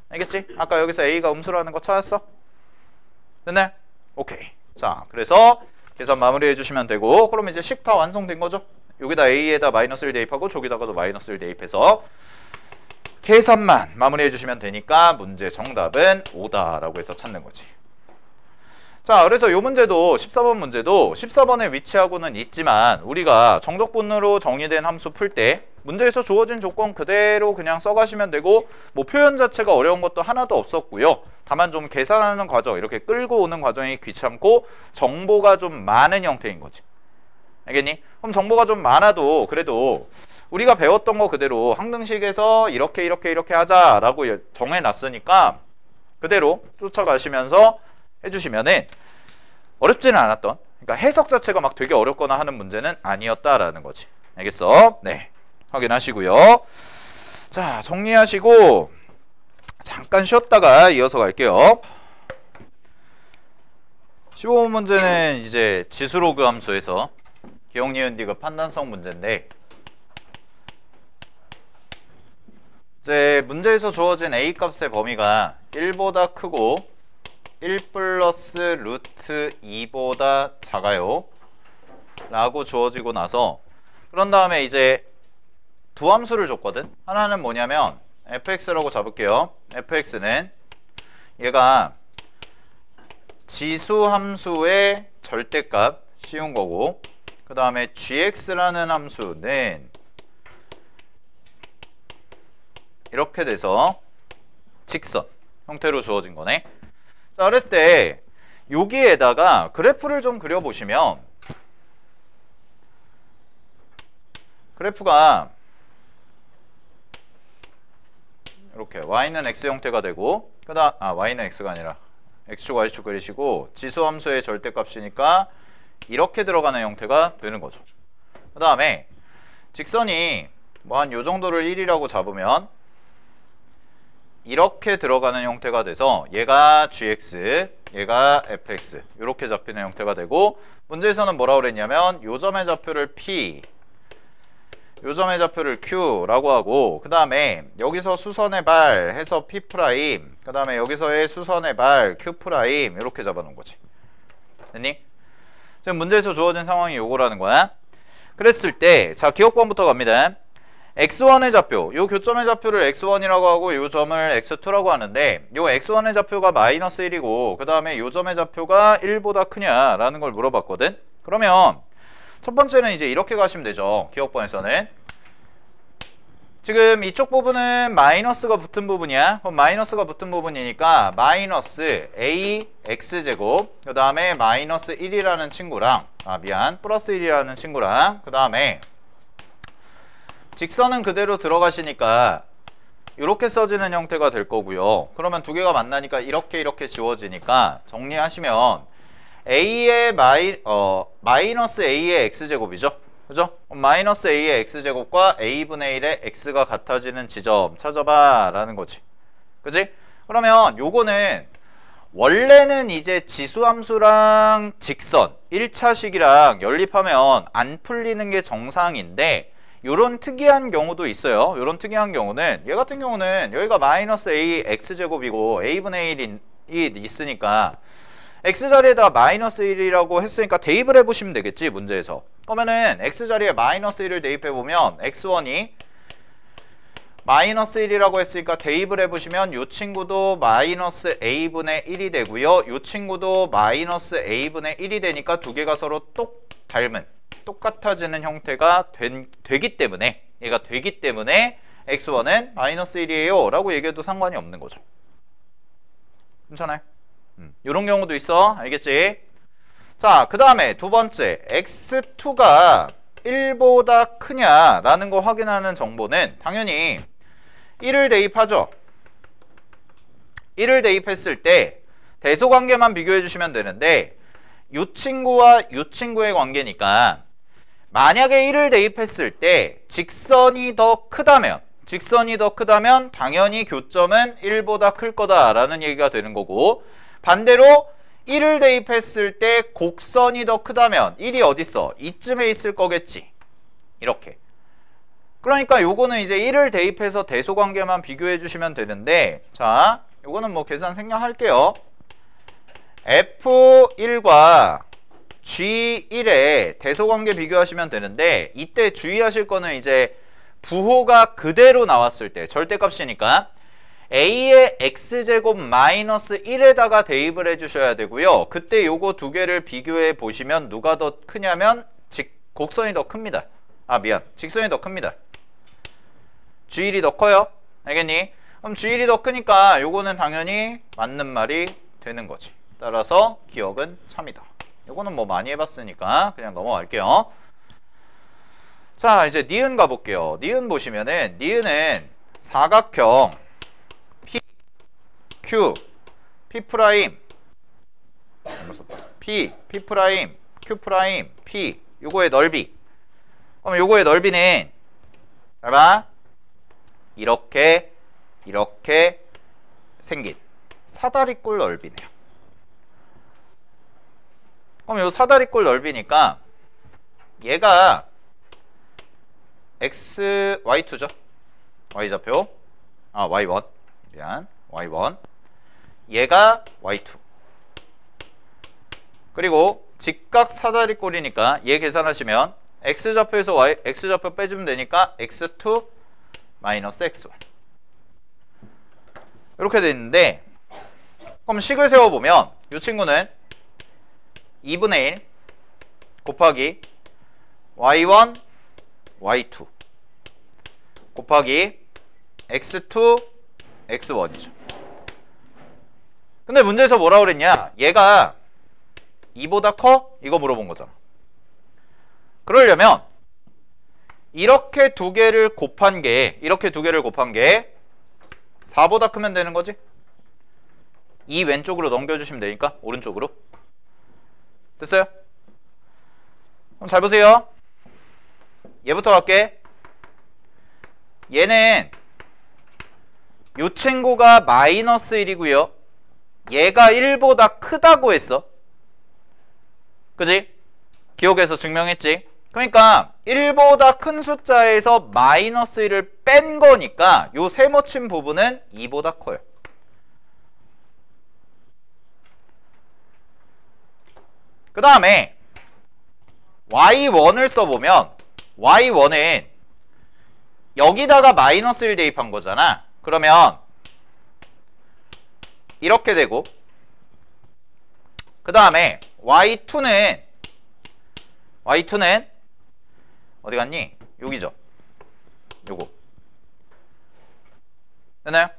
알겠지? 아까 여기서 A가 음수라는 거 찾았어? 됐네? 오케이. 자, 그래서 계산 마무리해 주시면 되고 그럼 이제 식 다 완성된 거죠? 여기다 A에다 마이너스 1 대입하고 저기다가도 마이너스 1 대입해서 계산만 마무리해 주시면 되니까 문제 정답은 5다라고 해서 찾는 거지. 자, 그래서 이 문제도 14번 문제도 14번에 위치하고는 있지만 우리가 정적분으로 정의된 함수 풀 때 문제에서 주어진 조건 그대로 그냥 써가시면 되고 뭐 표현 자체가 어려운 것도 하나도 없었고요. 다만 좀 계산하는 과정, 이렇게 끌고 오는 과정이 귀찮고 정보가 좀 많은 형태인 거지. 알겠니? 그럼 정보가 좀 많아도 그래도 우리가 배웠던 거 그대로 항등식에서 이렇게 하자라고 정해놨으니까 그대로 쫓아가시면서 해주시면은 어렵지는 않았던, 그러니까 해석 자체가 막 되게 어렵거나 하는 문제는 아니었다라는 거지. 알겠어? 네, 확인하시고요. 자, 정리하시고 잠깐 쉬었다가 이어서 갈게요. 15번 문제는 이제 지수로그 함수에서 기억, 니은, 디귿 판단성 문제인데 이제 문제에서 주어진 A 값의 범위가 1보다 크고 1 플러스 루트 2보다 작아요 라고 주어지고 나서 그런 다음에 이제 두 함수를 줬거든. 하나는 뭐냐면 fx라고 잡을게요. fx는 얘가 지수 함수의 절대값 씌운 거고 그 다음에 gx라는 함수는 이렇게 돼서 직선 형태로 주어진 거네. 자, 그랬을 때 여기에다가 그래프를 좀 그려보시면 그래프가 이렇게 y는 x 형태가 되고 그다음 y는 x가 아니라 x축 y축 그리시고 지수함수의 절대값이니까 이렇게 들어가는 형태가 되는 거죠. 그 다음에 직선이 뭐 한 요 정도를 1이라고 잡으면 이렇게 들어가는 형태가 돼서 얘가 gx, 얘가 fx 이렇게 잡히는 형태가 되고 문제에서는 뭐라고 그랬냐면 요 점의 좌표를 p, 요 점의 좌표를 q라고 하고 그 다음에 여기서 수선의 발 해서 p', 그 다음에 여기서의 수선의 발 q' 이렇게 잡아놓은 거지. 됐니? 지금 문제에서 주어진 상황이 요거라는 거야. 그랬을 때 자, 기억번부터 갑니다. x1의 좌표, 요 교점의 좌표를 x1이라고 하고 요 점을 x2라고 하는데 요 x1의 좌표가 마이너스 1이고 그 다음에 요 점의 좌표가 1보다 크냐라는 걸 물어봤거든. 그러면 첫 번째는 이제 이렇게 가시면 되죠. 기억번에서는 지금 이쪽 부분은 마이너스가 붙은 부분이야. 그럼 마이너스가 붙은 부분이니까 마이너스 a x제곱 그 다음에 마이너스 1이라는 친구랑 플러스 1이라는 친구랑 그 다음에 직선은 그대로 들어가시니까 이렇게 써지는 형태가 될 거고요. 그러면 두 개가 만나니까 이렇게 지워지니까 정리하시면 a의 마이너스 a의 x제곱이죠. 그죠? 마이너스 a의 x제곱과 a분의 1의 x가 같아지는 지점 찾아봐 라는 거지. 그지? 그러면 요거는 원래는 이제 지수함수랑 직선 1차식이랑 연립하면 안 풀리는 게 정상인데 요런 특이한 경우도 있어요. 요런 특이한 경우는 얘 같은 경우는 여기가 마이너스 a x제곱이고 a분의 1이 있으니까 x자리에다가 마이너스 1이라고 했으니까 대입을 해보시면 되겠지 문제에서. 그러면은 x자리에 마이너스 1을 대입해보면 x1이 마이너스 1이라고 했으니까 대입을 해보시면 요 친구도 마이너스 a분의 1이 되고요. 요 친구도 마이너스 a분의 1이 되니까 두 개가 서로 똑같아지는 형태가 되기 때문에 얘가 되기 때문에 x1은 마이너스 1이에요 라고 얘기해도 상관이 없는 거죠. 괜찮아요? 이런 경우도 있어. 알겠지? 자, 그 다음에 두 번째 x2가 1보다 크냐라는 거 확인하는 정보는 당연히 1을 대입하죠. 1을 대입했을 때 대소관계만 비교해 주시면 되는데 이 친구와 이 친구의 관계니까 만약에 1을 대입했을 때 직선이 더 크다면 당연히 교점은 1보다 클 거다라는 얘기가 되는 거고, 반대로 1을 대입했을 때 곡선이 더 크다면 1이 어딨어? 이쯤에 있을 거겠지. 이렇게. 그러니까 요거는 이제 1을 대입해서 대소관계만 비교해 주시면 되는데, 자, 요거는 뭐 계산 생략할게요. F1과 G1의 대소관계 비교하시면 되는데, 이때 주의하실 거는 이제 부호가 그대로 나왔을 때, 절대값이니까 a의 x제곱 마이너스 1에다가 대입을 해주셔야 되고요. 그때 요거 두 개를 비교해 보시면 누가 더 크냐면 곡선이 더 큽니다. 직선이 더 큽니다. G1이 더 커요. 알겠니? 그럼 G1이 더 크니까 요거는 당연히 맞는 말이 되는 거지. 따라서 기억은 참이다. 요거는 뭐 많이 해봤으니까 그냥 넘어갈게요. 자, 이제 니은 가볼게요. 니은 보시면은 니은은 사각형 P, Q, P 프라임, P, P 프라임, Q 프라임, P 요거의 넓이. 그럼 요거의 넓이는 잘 봐. 이렇게 생긴 사다리꼴 넓이네요. 그럼 요 사다리꼴 넓이니까 얘가 x, y2죠. y좌표. y1. 미안. y1. 얘가 y2. 그리고 직각 사다리꼴이니까 얘 계산하시면 x좌표에서 x좌표 빼주면 되니까 x2 마이너스 x1. 이렇게 돼 있는데, 그럼 식을 세워보면 이 친구는 2분의 1 곱하기 y1 y2 곱하기 x2 x1이죠. 근데 문제에서 뭐라 그랬냐, 얘가 2보다 커? 이거 물어본 거잖아. 그러려면 이렇게 두 개를 곱한 게 4보다 크면 되는 거지. 이 왼쪽으로 넘겨주시면 되니까 오른쪽으로. 됐어요? 그럼 잘 보세요. 얘부터 갈게. 얘는 요 친구가 마이너스 1이고요 얘가 1보다 크다고 했어. 그지? 기억에서 증명했지? 그러니까 1보다 큰 숫자에서 마이너스 1을 뺀 거니까 요 세모친 부분은 2보다 커요. 그 다음에 y1을 써보면 y1은 여기다가 마이너스 1 대입한 거잖아. 그러면 이렇게 되고, 그 다음에 y2는 어디 갔니? 여기죠. 요거 됐나요?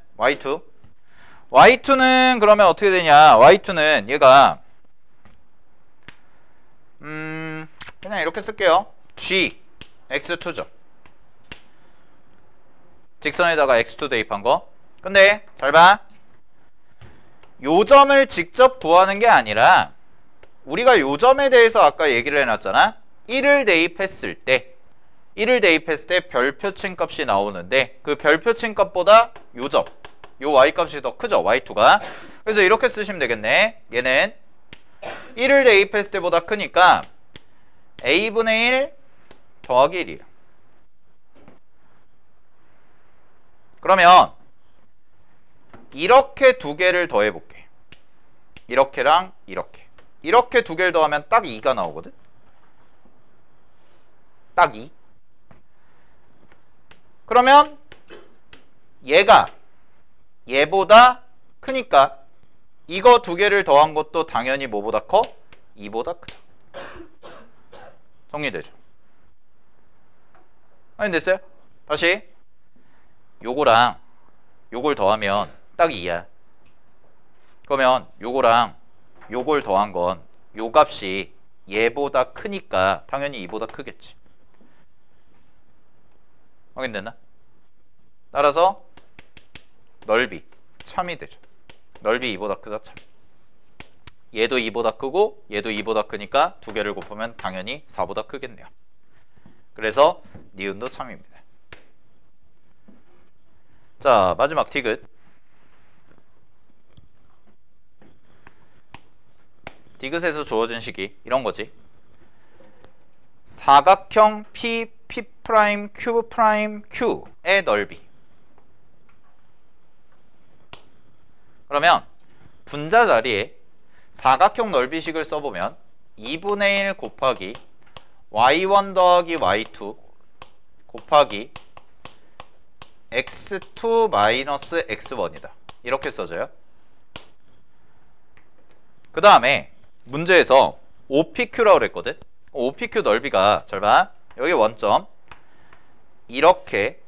y2는 그러면 어떻게 되냐, y2는 얘가 그냥 이렇게 쓸게요. g x2죠. 직선에다가 x2 대입한 거. 근데 잘 봐. 요 점을 직접 구하는 게 아니라 우리가 요 점에 대해서 아까 얘기를 해놨잖아. 1을 대입했을 때 별표친 값이 나오는데 그 별표친 값보다 요 점, 요 y값이 더 크죠. y2가. 그래서 이렇게 쓰시면 되겠네. 얘는 1을 대입했을 때보다 크니까 a분의 1 더하기 1이에요. 그러면 이렇게 두 개를 더해볼게. 이렇게랑 이렇게 두 개를 더하면 딱 2가 나오거든. 딱 2. 그러면 얘가 얘보다 크니까 이거 두 개를 더한 것도 당연히 뭐보다 커? 2보다 크다. 정리되죠? 아니 됐어요? 다시 요거랑 요걸 더하면 딱 2야. 그러면 요거랑 요걸 더한 건 요 값이 얘보다 크니까 당연히 2보다 크겠지. 확인됐나? 따라서 넓이 참이 되죠. 넓이 2보다 크다 참. 얘도 2보다 크고 얘도 2보다 크니까 두 개를 곱하면 당연히 4보다 크겠네요. 그래서 니은도 참입니다. 자, 마지막 디귿. 디귿에서 주어진 식이 이런 거지. 사각형 P, P', Q', Q의 넓이. 그러면 분자 자리에 사각형 넓이식을 써보면 2분의 1 곱하기 y1 더하기 y2 곱하기 x2 마이너스 x1이다. 이렇게 써져요. 그 다음에 문제에서 OPQ라고 그랬거든. OPQ 넓이가 잘 봐. 여기 원점 이렇게지.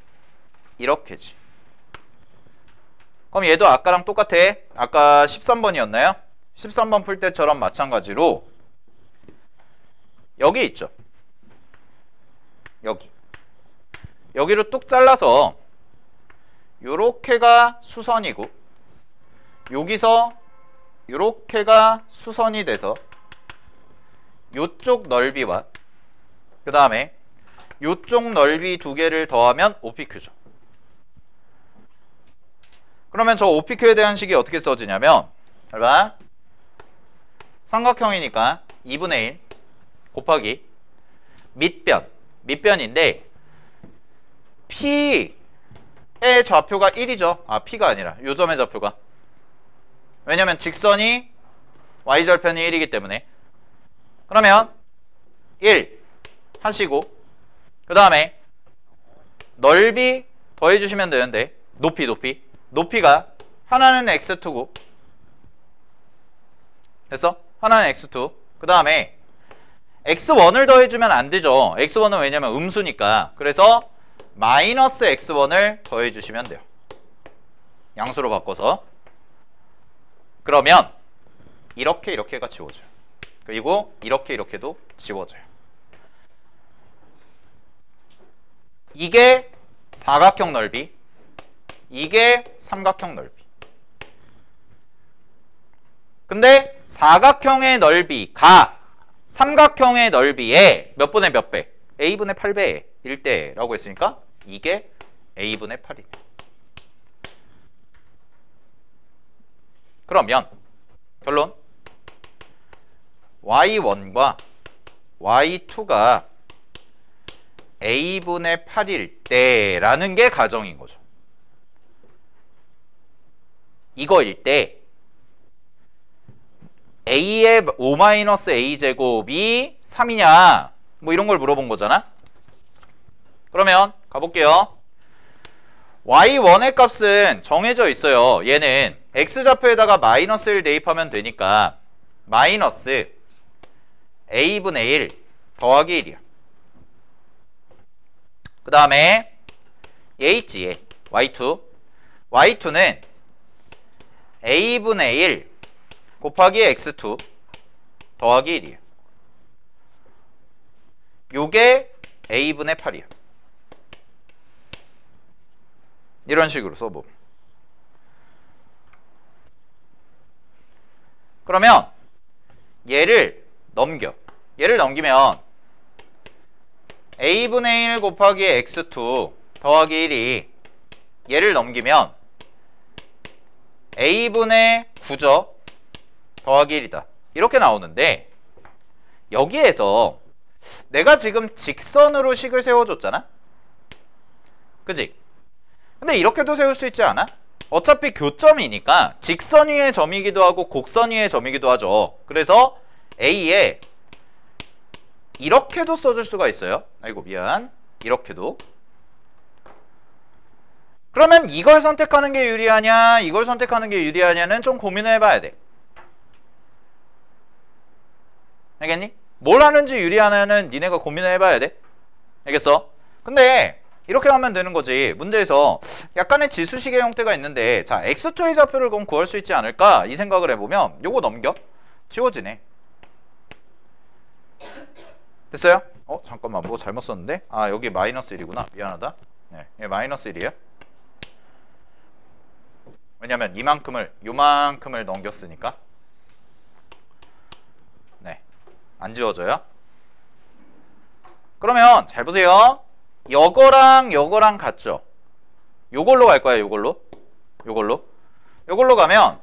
그럼 얘도 아까랑 똑같아. 아까 13번이었나요? 13번 풀 때처럼 마찬가지로 여기 있죠. 여기로 뚝 잘라서 요렇게가 수선이고 여기서 요렇게가 수선이 돼서 요쪽 넓이와 그 다음에 요쪽 넓이 두 개를 더하면 OPQ죠. 그러면 저 OPQ에 대한 식이 어떻게 써지냐면 잘 봐. 삼각형이니까 2분의 1 곱하기 밑변인데 P의 좌표가 1이죠. 아, P가 아니라 요 점의 좌표가. 왜냐면 직선이 y절편이 1이기 때문에. 그러면 1 하시고 그 다음에 넓이 더해주시면 되는데 높이가 하나는 x2고 됐어? 하나는 x2 그 다음에 x1을 더해주면 안 되죠. x1은 왜냐면 음수니까. 그래서 마이너스 x1을 더해주시면 돼요. 양수로 바꿔서. 그러면 이렇게가 지워져요. 그리고 이렇게도 지워져요. 이게 사각형 넓이, 이게 삼각형 넓이. 근데 사각형의 넓이가 삼각형의 넓이의 몇 분의 몇 배? a분의 8배의 1대라고 했으니까 이게 a분의 8이네. 그러면 결론 y1과 y2가 a분의 8일 때라는 게 가정인 거죠. 이거일 때 a의 5-a제곱이 3이냐 뭐 이런 걸 물어본 거잖아. 그러면 가볼게요. y1의 값은 정해져 있어요. 얘는 x좌표에다가 마이너스 1 대입하면 되니까 마이너스 a분의 1 더하기 1이야. 그 다음에 얘 있지, 얘 y2는 a분의 1 곱하기 x2 더하기 1이에요. 요게 a분의 8이야. 이런 식으로 써보면. 그러면 얘를 넘겨. 얘를 넘기면 a분의 1 곱하기 x2 더하기 1이 얘를 넘기면 a분의 9죠. 더하기 1이다. 이렇게 나오는데 여기에서 내가 지금 직선으로 식을 세워줬잖아? 그지? 근데 이렇게도 세울 수 있지 않아? 어차피 교점이니까 직선 위의 점이기도 하고 곡선 위의 점이기도 하죠. 그래서 A에 이렇게도 써줄 수가 있어요. 아이고 미안. 이렇게도. 그러면 이걸 선택하는 게 유리하냐 이걸 선택하는 게 유리하냐는 좀 고민을 해봐야 돼. 알겠니? 뭘 하는지 유리하냐는 니네가 고민을 해봐야 돼. 알겠어? 근데 이렇게 하면 되는 거지. 문제에서 약간의 지수식의 형태가 있는데 자 x2의 좌표를 그럼 구할 수 있지 않을까? 이 생각을 해보면 요거 넘겨. 지워지네. 됐어요? 잠깐만 뭐 잘못 썼는데? 아 여기 마이너스 1이구나. 미안하다. 네, 얘 마이너스 1이에요. 왜냐면 요만큼을 넘겼으니까. 네, 안 지워져요. 그러면 잘 보세요. 요거랑 같죠? 요걸로 갈 거야. 요걸로 가면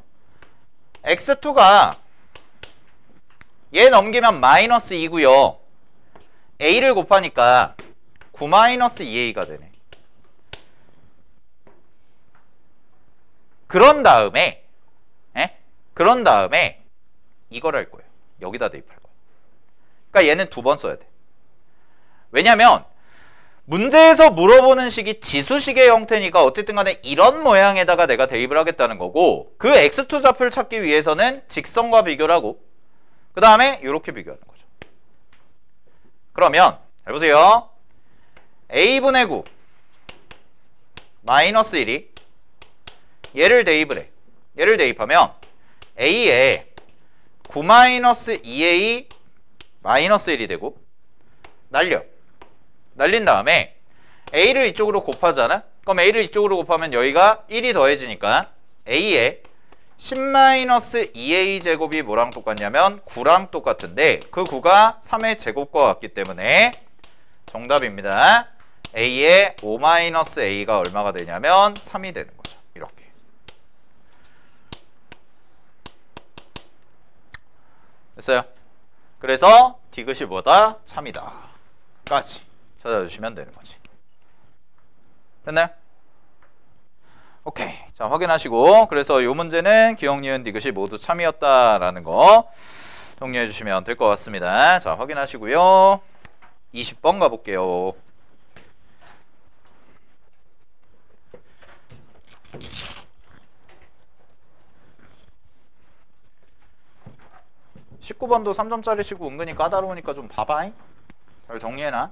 x2가 얘 넘기면 마이너스 2고요. a를 곱하니까 9 마이너스 2a가 되네. 그런 다음에 이걸 할 거예요. 여기다 대입할 거예요. 그러니까 얘는 2번 써야 돼. 왜냐면 문제에서 물어보는 식이 지수식의 형태니까 어쨌든 간에 이런 모양에다가 내가 대입을 하겠다는 거고 그 x2 좌표를 찾기 위해서는 직선과 비교를 하고 그 다음에 이렇게 비교하는 거죠. 그러면 잘 보세요. a분의 9 마이너스 1이 얘를 대입을 해. 얘를 대입하면 a에 9 마이너스 2a 마이너스 1이 되고 날린 다음에 a를 이쪽으로 곱하잖아? 그럼 a를 이쪽으로 곱하면 여기가 1이 더해지니까 a에 10-2a 제곱이 뭐랑 똑같냐면 9랑 똑같은데 그 9가 3의 제곱과 같기 때문에 정답입니다. a에 5-a가 얼마가 되냐면 3이 되는 거죠. 이렇게. 됐어요? 그래서 디귿이 뭐다? 참이다. 까지 찾아주시면 되는 거지. 됐나요? 오케이. 자, 확인하시고 그래서 이 문제는 기억, 니은, 디귿이 모두 참이었다라는 거 정리해 주시면 될 것 같습니다. 자, 확인하시고요. 20번 가볼게요. (19번도) 3점짜리 치고 은근히 까다로우니까 좀 봐봐잉. 잘 정리해놔.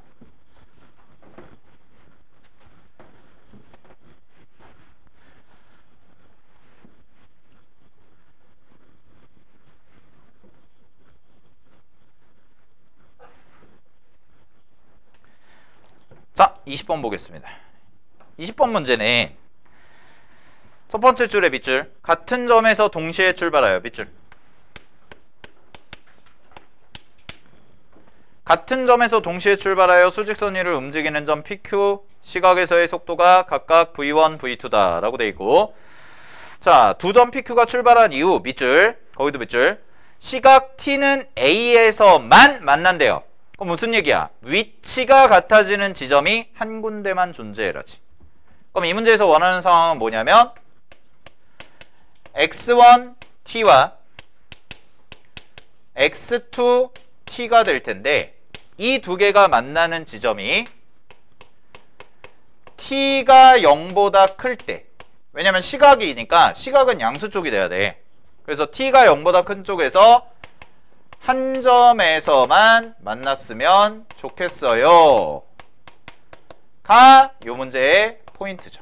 자, 20번 보겠습니다. 20번 문제는 첫 번째 줄의 밑줄 같은 점에서 동시에 출발하여. 밑줄 같은 점에서 동시에 출발하여 수직선 위를 움직이는 점 PQ 시각에서의 속도가 각각 V1, V2다 라고 돼 있고, 자, 두 점 PQ가 출발한 이후 밑줄, 거기도 밑줄, 시각 T는 A에서만 만난대요. 그럼 무슨 얘기야? 위치가 같아지는 지점이 한 군데만 존재해라지. 그럼 이 문제에서 원하는 상황은 뭐냐면 X1T와 X2T가 될 텐데 이 두 개가 만나는 지점이 T가 0보다 클 때, 왜냐면 시각이니까 시각은 양수 쪽이 돼야 돼. 그래서 T가 0보다 큰 쪽에서 한 점에서만 만났으면 좋겠어요 가 요 문제의 포인트죠.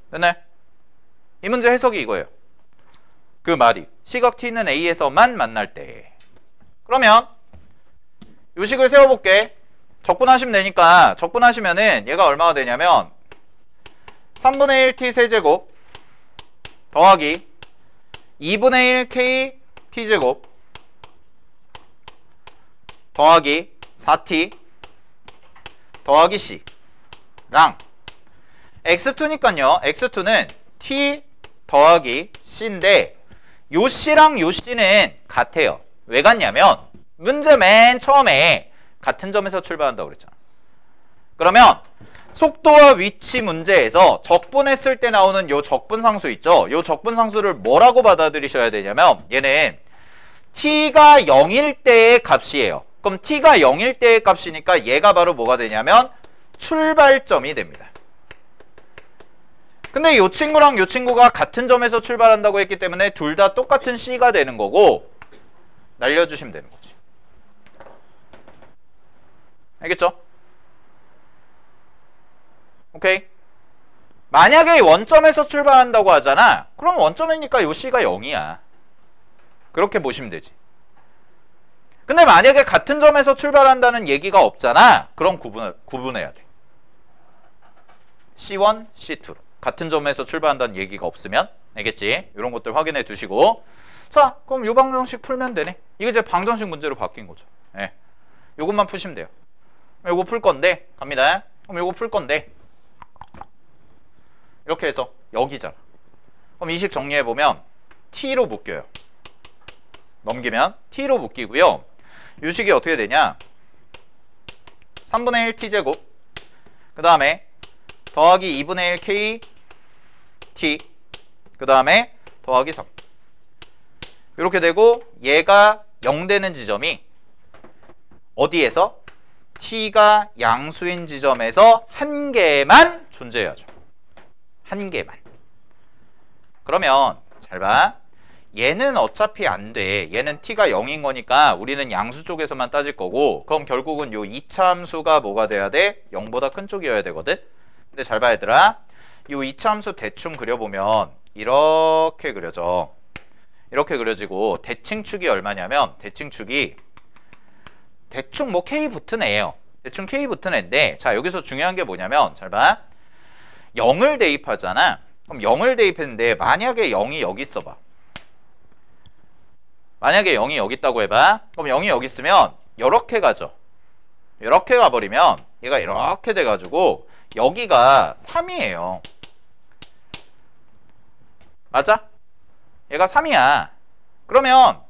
됐나요? 이 문제 해석이 이거예요. 그 말이 시각 T는 A에서만 만날 때. 그러면 요 식을 세워볼게. 적분하시면 되니까 적분하시면은 얘가 얼마가 되냐면 3분의 1 t 세제곱 더하기 2분의 1 k t제곱 더하기 4t 더하기 c랑 x2니까요. x2는 t 더하기 c인데 요 c랑 요 c는 같아요. 왜 같냐면 문제 맨 처음에 같은 점에서 출발한다고 그랬잖아. 그러면 속도와 위치 문제에서 적분했을 때 나오는 요 적분상수 있죠? 요 적분상수를 뭐라고 받아들이셔야 되냐면 얘는 t가 0일 때의 값이에요. 그럼 t가 0일 때의 값이니까 얘가 바로 뭐가 되냐면 출발점이 됩니다. 근데 요 친구랑 요 친구가 같은 점에서 출발한다고 했기 때문에 둘 다 똑같은 c가 되는 거고 날려주시면 되는 거지. 알겠죠? 오케이? 만약에 원점에서 출발한다고 하잖아. 그럼 원점이니까 요 c가 0이야. 그렇게 보시면 되지. 근데 만약에 같은 점에서 출발한다는 얘기가 없잖아. 그럼 구분해야 돼. C1, C2로. 같은 점에서 출발한다는 얘기가 없으면. 알겠지? 이런 것들 확인해 두시고. 자, 그럼 요 방정식 풀면 되네. 이거 이제 방정식 문제로 바뀐 거죠. 예. 요것만 푸시면 돼요. 요거 풀 건데, 갑니다. 그럼 요거 풀 건데, 이렇게 해서 여기잖아. 그럼 이 식 정리해보면 t로 묶여요. 넘기면 t로 묶이고요. 요 식이 어떻게 되냐? 3분의 1 t제곱 그 다음에 더하기 2분의 1 k t 그 다음에 더하기 3 이렇게 되고 얘가 0 되는 지점이 어디에서? t가 양수인 지점에서 한 개만 존재해야죠. 한 개만. 그러면 잘 봐. 얘는 어차피 안 돼. 얘는 t가 0인 거니까 우리는 양수 쪽에서만 따질 거고 그럼 결국은 요 2차 함수가 뭐가 돼야 돼? 0보다 큰 쪽이어야 되거든. 근데 잘 봐 얘들아. 요 2차 함수 대충 그려보면 이렇게 그려져. 이렇게 그려지고 대칭축이 얼마냐면 대칭축이 대충 뭐 k 붙은 애예요. 대충 k 붙은 애인데 자 여기서 중요한 게 뭐냐면 잘 봐. 0을 대입하잖아. 그럼 0을 대입했는데 만약에 0이 여기 있어봐. 만약에 0이 여기 있다고 해봐. 그럼 0이 여기 있으면 이렇게 가죠. 이렇게 가버리면 얘가 이렇게 돼가지고 여기가 3이에요. 맞아? 얘가 3이야. 그러면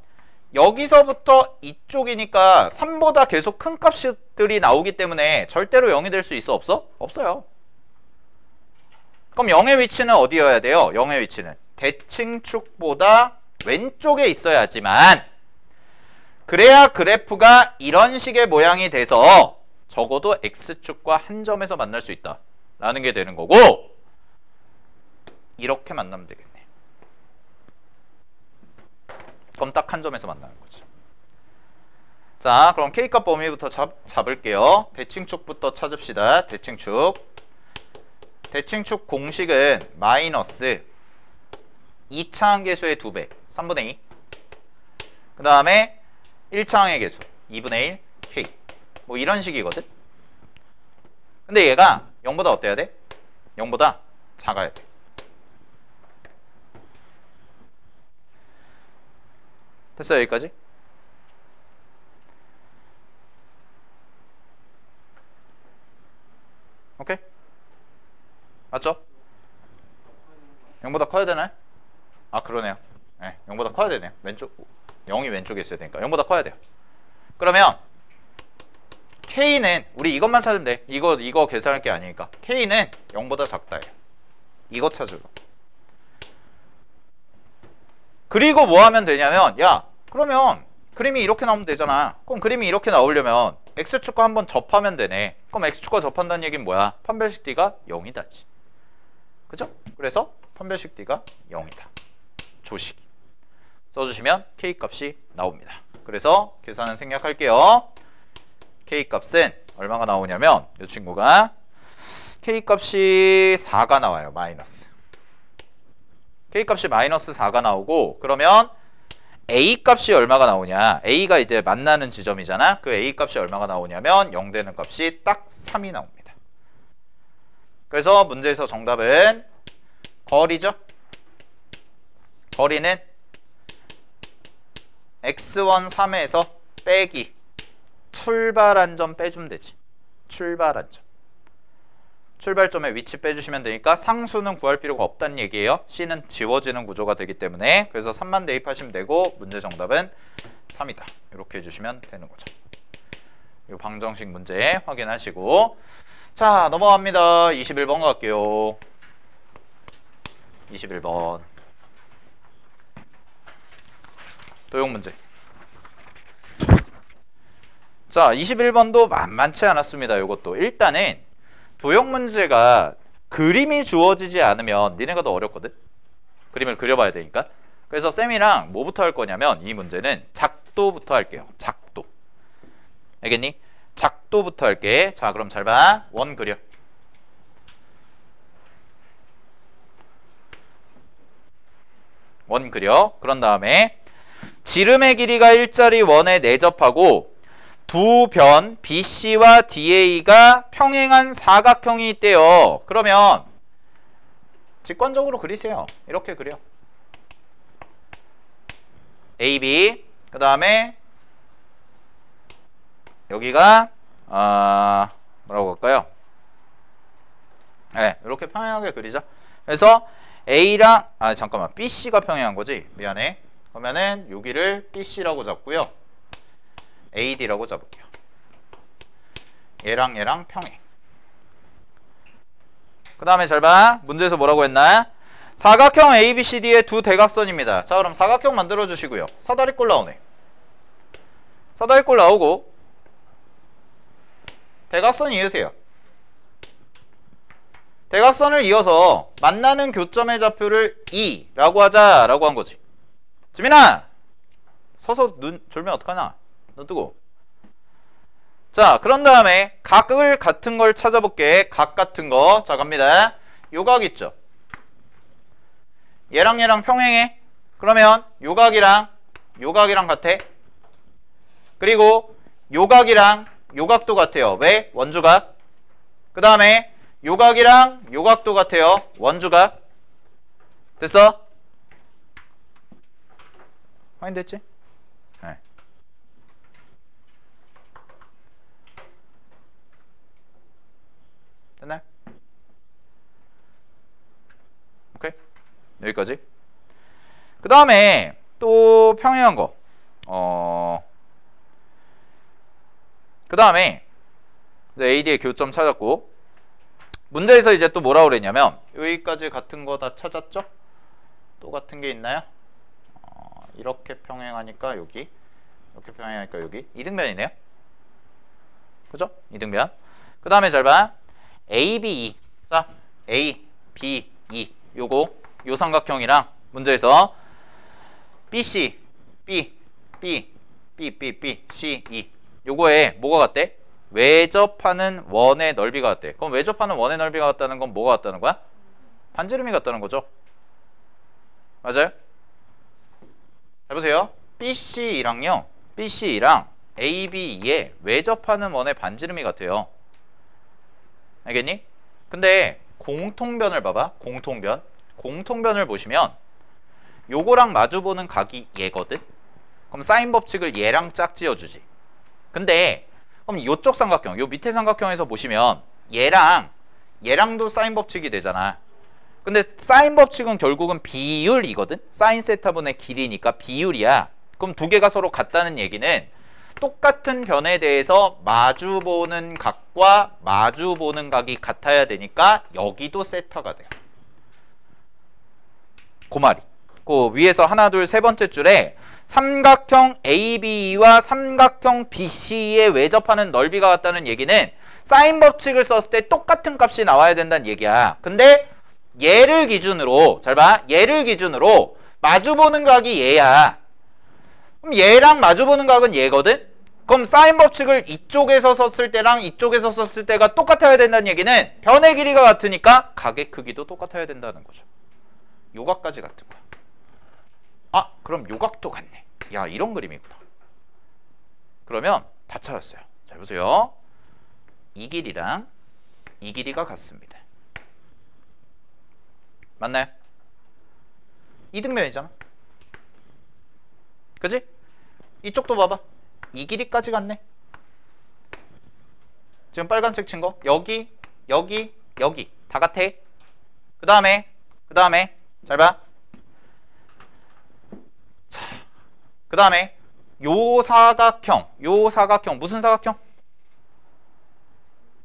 여기서부터 이쪽이니까 3보다 계속 큰 값들이 나오기 때문에 절대로 0이 될 수 있어? 없어? 없어요. 그럼 0의 위치는 어디여야 돼요? 0의 위치는 대칭축보다 왼쪽에 있어야지만 그래야 그래프가 이런 식의 모양이 돼서 적어도 X축과 한 점에서 만날 수 있다 라는 게 되는 거고 이렇게 만나면 되겠네. 그럼 딱 한 점에서 만나는 거지. 자 그럼 K값 범위부터 잡을게요. 대칭축부터 찾읍시다. 대칭축 공식은 마이너스 2차 항계수의 2배 3분의 2 그 다음에 1차 항계수 2분의 1 K 뭐 이런 식이거든. 근데 얘가 0보다 어때야 돼? 0보다 작아야 돼. 됐어요 여기까지? 오케이? 맞죠? 0보다 커야 되나요? 아 그러네요. 네, 0보다 커야 되네요. 왼쪽 0이 왼쪽에 있어야 되니까 0보다 커야 돼요. 그러면 K는 우리 이것만 찾으면 돼. 이거 계산할 게 아니니까 K는 0보다 작다예요. 이거 찾으러. 그리고 뭐 하면 되냐면 야 그러면 그림이 이렇게 나오면 되잖아. 그럼 그림이 이렇게 나오려면 X축과 한번 접하면 되네. 그럼 X축과 접한다는 얘기는 뭐야? 판별식 D가 0이다지. 그죠? 그래서 판별식 D가 0이다. 조식이. 써주시면 K값이 나옵니다. 그래서 계산은 생략할게요. K값은 얼마가 나오냐면 이 친구가 K값이 4가 나와요. 마이너스. K값이 마이너스 4가 나오고 그러면 A 값이 얼마가 나오냐? A가 이제 만나는 지점이잖아. 그 A 값이 얼마가 나오냐면 0 되는 값이 딱 3이 나옵니다. 그래서 문제에서 정답은 거리죠. 거리는 x1 3에서 빼기 출발한 점 빼주면 되지. 출발한 점. 출발점의 위치 빼주시면 되니까 상수는 구할 필요가 없다는 얘기예요. C는 지워지는 구조가 되기 때문에. 그래서 3만 대입하시면 되고 문제 정답은 3이다. 이렇게 해주시면 되는 거죠. 이 방정식 문제 확인하시고 자 넘어갑니다. 21번 갈게요. 21번 도형 문제. 자 21번도 만만치 않았습니다. 이것도 일단은 도형 문제가 그림이 주어지지 않으면 니네가 더 어렵거든. 그림을 그려봐야 되니까. 그래서 쌤이랑 뭐부터 할 거냐면 이 문제는 작도부터 할게요. 작도. 알겠니? 작도부터 할게. 자 그럼 잘 봐. 원 그려. 원 그려. 그런 다음에 지름의 길이가 일자리 원에 내접하고 두 변 BC와 DA가 평행한 사각형이 있대요. 그러면 직관적으로 그리세요. 이렇게 그려. AB 그 다음에 여기가 뭐라고 할까요? 네, 이렇게 평행하게 그리자. 그래서 A랑 잠깐만 BC가 평행한 거지. 미안해. 그러면은 여기를 BC라고 잡고요. AD라고 잡을게요. 얘랑 얘랑 평행. 그 다음에 잘 봐. 문제에서 뭐라고 했나? 사각형 ABCD의 두 대각선입니다. 자 그럼 사각형 만들어 주시고요. 사다리꼴 나오네. 사다리꼴 나오고 대각선 이으세요. 대각선을 이어서 만나는 교점의 좌표를 2라고 하자라고 한 거지. 지민아! 서서 눈 졸면 어떡하나? 눈 뜨고. 자 그런 다음에 각을 같은 걸 찾아볼게. 각 같은 거. 자 갑니다. 요각 있죠. 얘랑 얘랑 평행해. 그러면 요각이랑 요각이랑 같아. 그리고 요각이랑 요각도 같아요. 왜? 원주각. 그 다음에 요각이랑 요각도 같아요. 원주각. 됐어? 확인됐지? 네. 됐나요? 오케이. 여기까지. 그 다음에 또 평행한 거. 그 다음에 AD의 교점 찾았고 문제에서 이제 또 뭐라고 그랬냐면 여기까지 같은 거 다 찾았죠? 또 같은 게 있나요? 이렇게 평행하니까 여기 이렇게 평행하니까 여기 이등변이네요. 그죠? 이등변. 그 다음에 잘 봐. ABE. 자 ABE 요거 요 삼각형이랑 문제에서 BC B B B B B C E 요거에 뭐가 같대? 외접하는 원의 넓이가 같대. 그럼 외접하는 원의 넓이가 같다는 건 뭐가 같다는 거야? 반지름이 같다는 거죠. 맞아요? 해보세요. BC랑요. BC랑 ABE에 외접하는 원의 반지름이 같아요. 알겠니? 근데 공통변을 봐봐. 공통변. 공통변을 보시면 요거랑 마주보는 각이 얘거든. 그럼 사인 법칙을 얘랑 짝지어주지. 근데 그럼 요쪽 삼각형, 요 밑에 삼각형에서 보시면 얘랑도 사인 법칙이 되잖아. 근데 사인 법칙은 결국은 비율이거든. 사인 세타분의 길이니까 비율이야. 그럼 두 개가 서로 같다는 얘기는 똑같은 변에 대해서 마주보는 각과 마주보는 각이 같아야 되니까 여기도 세타가 돼요. 그 말이. 그 위에서 하나 둘 세 번째 줄에 삼각형 ABE와 삼각형 BC에 외접하는 넓이가 같다는 얘기는 사인 법칙을 썼을 때 똑같은 값이 나와야 된다는 얘기야. 근데 얘를 기준으로 잘 봐. 얘를 기준으로 마주보는 각이 얘야. 그럼 얘랑 마주보는 각은 얘거든. 그럼 사인 법칙을 이쪽에서 썼을 때랑 이쪽에서 썼을 때가 똑같아야 된다는 얘기는 변의 길이가 같으니까 각의 크기도 똑같아야 된다는 거죠. 요각까지 같은 거야. 아 그럼 요각도 같네. 야, 이런 그림이구나. 그러면 다 찾았어요. 잘 보세요. 이 길이랑 이 길이가 같습니다. 맞나요? 이등변이잖아. 그지? 이쪽도 봐봐. 이 길이까지 같네. 지금 빨간색 친 거. 여기, 여기, 여기. 다 같아. 그 다음에 잘 봐. 자, 그 다음에 요 사각형 무슨 사각형?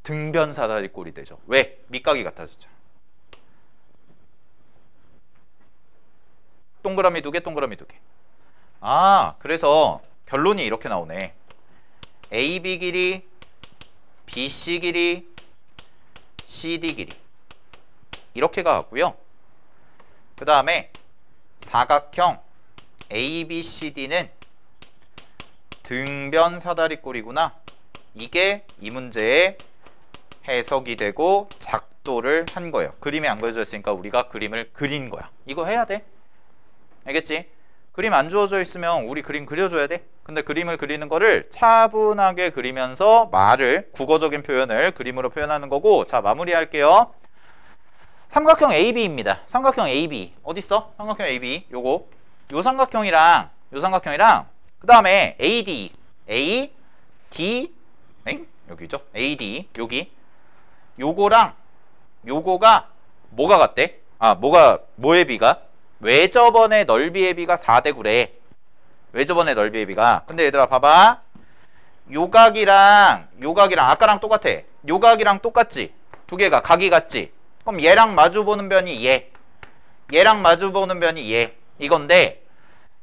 등변 사다리꼴이 되죠. 왜? 밑각이 같아졌죠. 동그라미 두 개, 동그라미 두 개. 아, 그래서 결론이 이렇게 나오네. AB 길이, BC 길이, CD 길이. 이렇게가 같고요. 그 다음에 사각형 ABCD는 등변 사다리꼴이구나. 이게 이 문제의 해석이 되고 작도를 한 거예요. 그림이 안 그려져 있으니까 우리가 그림을 그린 거야. 이거 해야 돼. 알겠지? 그림 안 주어져 있으면 우리 그림 그려줘야 돼. 근데 그림을 그리는 거를 차분하게 그리면서 말을, 국어적인 표현을 그림으로 표현하는 거고. 자, 마무리할게요. 삼각형 AB입니다. 삼각형 AB 어딨어? 삼각형 AB 요거 요 삼각형이랑 그 다음에 AD 여기 있죠? AD 여기 요거랑 요거가 뭐가 같대? 아, 뭐의 비가? 외접원의 넓이의 비가 4대 9래. 외접원의 넓이의 비가. 근데 얘들아 봐봐. 요각이랑 아까랑 똑같아. 요각이랑 똑같지? 두 개가 각이 같지? 그럼 얘랑 마주보는 변이 얘랑 마주보는 변이 얘. 이건데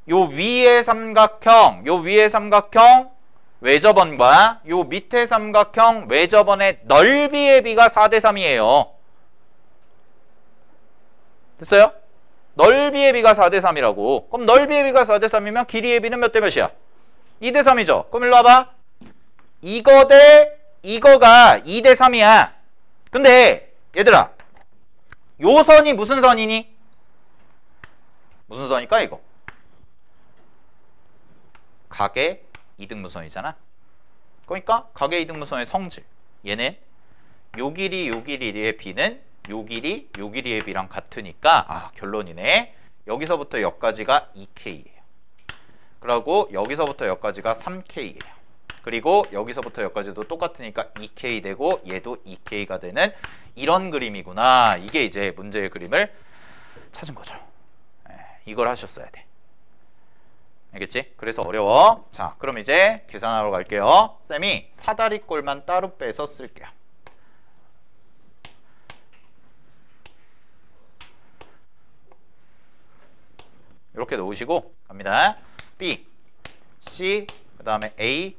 요 위의 삼각형 외접원과 요 밑에 삼각형 외접원의 넓이의 비가 4대 3이에요. 됐어요? 넓이의 비가 4대 3이라고. 그럼 넓이의 비가 4대 3이면 길이의 비는 몇 대 몇이야? 2대 3이죠. 그럼 일로 와봐. 이거 대 이거가 2대 3이야. 근데 얘들아 요 선이 무슨 선이니? 무슨 선일까 이거? 각의 이등분선이잖아. 그러니까 각의 이등분선의 성질. 얘는 요 길이의 비는 요 길이의 비랑 같으니까 아, 결론이네. 여기서부터 여기까지가 2K예요. 그리고 여기서부터 여기까지가 3K예요. 그리고 여기서부터 여기까지도 똑같으니까 2K 되고 얘도 2K가 되는 이런 그림이구나. 이게 이제 문제의 그림을 찾은 거죠. 이걸 하셨어야 돼. 알겠지? 그래서 어려워. 자, 그럼 이제 계산하러 갈게요. 쌤이 사다리꼴만 따로 빼서 쓸게요. 이렇게 놓으시고 갑니다. B, C, 그 다음에 A,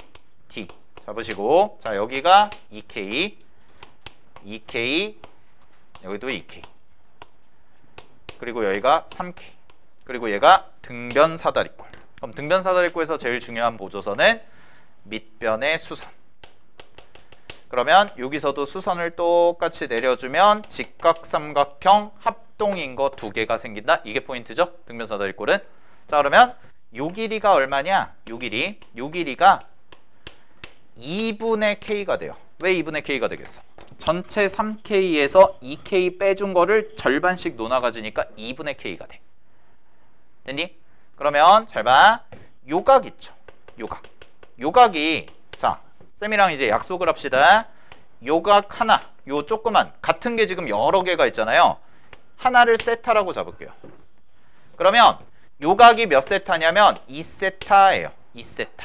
D 잡으시고 자, 여기가 2K, 여기도 2K, 그리고 여기가 3K, 그리고 얘가 등변 사다리꼴. 그럼 등변 사다리꼴에서 제일 중요한 보조선은 밑변의 수선. 그러면 여기서도 수선을 똑같이 내려주면 직각삼각형 합동인 거 두 개가 생긴다. 이게 포인트죠. 등변 사다리꼴은. 자, 그러면 요 길이가 얼마냐? 요 길이가 2분의 K가 돼요. 왜 2분의 K가 되겠어? 전체 3K에서 2K 빼준 거를 절반씩 나눠가지니까 2분의 K가 돼. 됐니? 그러면 잘 봐. 요각 있죠. 요각이 자, 쌤이랑 이제 약속을 합시다. 요각 하나, 요 조그만 같은 게 지금 여러 개가 있잖아요. 하나를 세타라고 잡을게요. 그러면 요각이 몇 세타냐면 2세타예요. 2세타.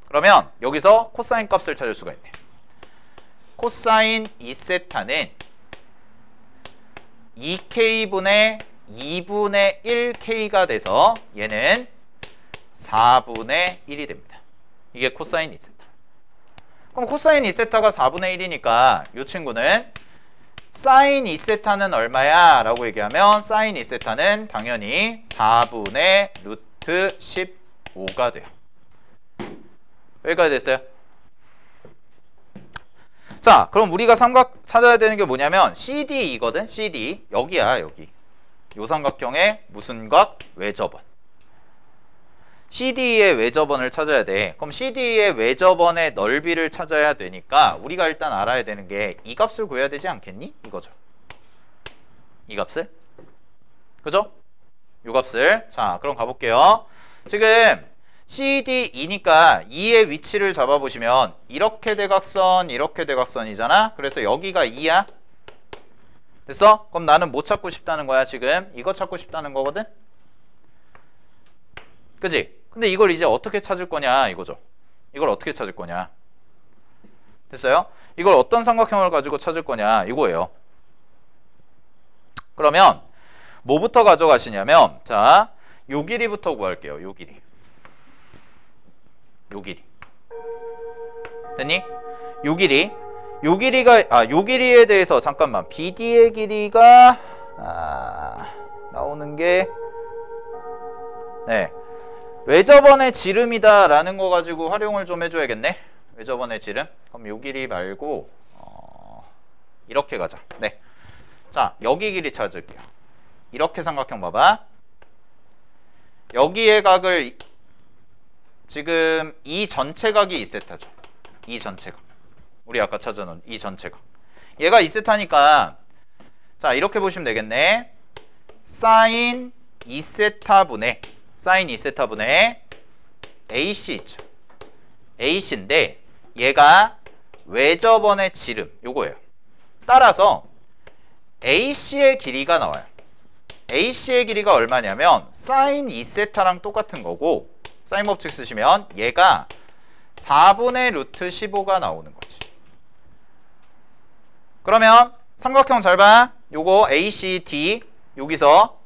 그러면 여기서 코사인 값을 찾을 수가 있네. 코사인 2세타는 2K분의 2분의 1K가 돼서 얘는 4분의 1이 됩니다. 이게 코사인 2세타. 그럼 코사인 2세타가 4분의 1이니까 이 친구는 사인 2세타는 얼마야? 라고 얘기하면 사인 2세타는 당연히 4분의 루트 15가 돼요. 여기까지 됐어요? 자, 그럼 우리가 삼각 찾아야 되는 게 뭐냐면 CD이거든. CD. 여기야, 여기. 요 삼각형의 무슨 각? 외접원. CD의 외접원을 찾아야 돼. 그럼 CD의 외접원의 넓이를 찾아야 되니까 우리가 일단 알아야 되는 게 이 값을 구해야 되지 않겠니? 이거죠. 이 값을. 그죠? 이 값을. 자, 그럼 가볼게요. 지금 CD2니까 2의 위치를 잡아보시면 이렇게 대각선이잖아. 그래서 여기가 2야. 됐어? 그럼 나는 뭐 찾고 싶다는 거야 지금? 이거 찾고 싶다는 거거든? 그지? 근데 이걸 이제 어떻게 찾을 거냐 이거죠. 이걸 어떻게 찾을 거냐. 됐어요? 이걸 어떤 삼각형을 가지고 찾을 거냐 이거예요. 그러면 뭐부터 가져가시냐면 자, 요 길이부터 구할게요. 요 길이. 요 길이. 됐니? 요 길이. 요 길이에 대해서 잠깐만. BD의 길이가 나오는 게 네. 외접원의 지름이다 라는 거 가지고 활용을 좀 해줘야겠네. 외접원의 지름. 그럼 요 길이 말고 이렇게 가자. 네. 자, 여기 길이 찾을게요. 이렇게 삼각형 봐봐. 여기의 각을 지금 이 전체 각이 2세타죠. 이 전체 각. 우리 아까 찾아놓은 이 전체 각. 얘가 2세타니까 자, 이렇게 보시면 되겠네. 사인 2세타분의 AC 있죠. AC인데 얘가 외접원의 지름 요거예요. 따라서 AC의 길이가 나와요. AC의 길이가 얼마냐면 사인 2세타랑 똑같은 거고 사인 법칙 쓰시면 얘가 4분의 루트 15가 나오는 거지. 그러면 삼각형 잘 봐. 요거 ACD 여기서요.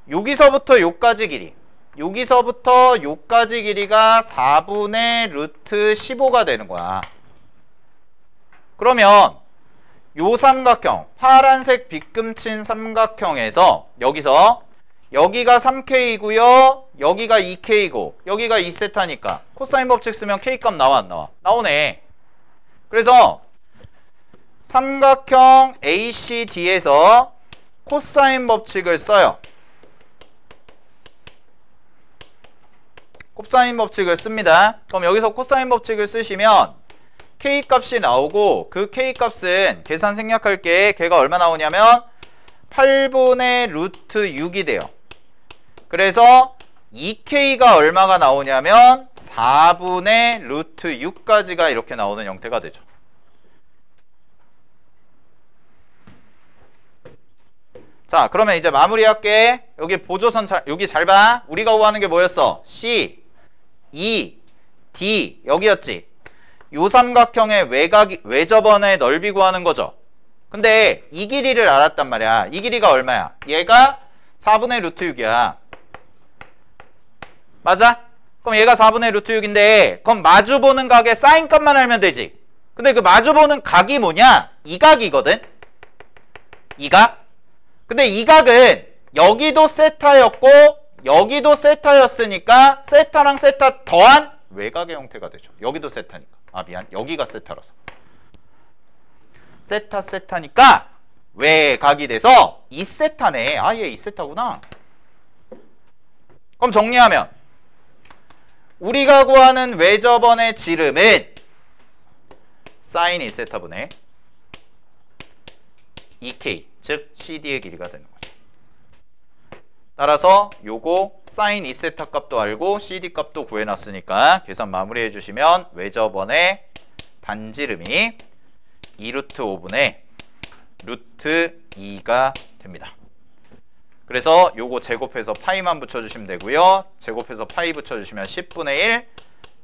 여기서부터 요까지 길이. 여기서부터 요까지 길이가 4분의 루트 15가 되는 거야. 그러면 요 삼각형, 파란색 빗금친 삼각형에서 여기가 3K이고요. 여기가 2K이고 여기가 2세타니까 코사인 법칙 쓰면 K값 나와 안 나와? 나오네. 그래서 삼각형 ACD에서 코사인 법칙을 써요. 코사인 법칙을 씁니다. 그럼 여기서 코사인 법칙을 쓰시면 K값이 나오고 그 K값은 계산 생략할게. 걔가 얼마 나오냐면 8분의 루트 6이 돼요. 그래서 2K가 얼마가 나오냐면 4분의 루트 6까지가 이렇게 나오는 형태가 되죠. 자, 그러면 이제 마무리할게. 여기 보조선 여기 잘 봐. 우리가 구하는 게 뭐였어? C, E, D 여기였지. 요 삼각형의 외접원의 넓이 구하는 거죠. 근데 이 길이를 알았단 말이야. 이 길이가 얼마야? 얘가 4분의 루트 6이야. 맞아? 그럼 얘가 4분의 루트 6인데 그럼 마주보는 각의 사인 값만 알면 되지. 근데 그 마주보는 각이 뭐냐? 이 각이거든. 이 각. 근데 이 각은 여기도 세타였고 여기도 세타였으니까 세타랑 세타 더한 외곽의 형태가 되죠. 여기도 세타니까. 미안. 여기가 세타라서. 세타니까 외곽이 돼서 2세타네. 얘 2세타구나. 그럼 정리하면 우리가 구하는 외접원의 지름은 사인 2세타분의 2K 즉 CD의 길이가 되는 거죠. 따라서 요거 사인 2세타 값도 알고 CD 값도 구해놨으니까 계산 마무리해 주시면 외접원의 반지름이 2루트 5분의 루트 2가 됩니다. 그래서 요거 제곱해서 파이만 붙여주시면 되고요. 제곱해서 파이 붙여주시면 10분의 1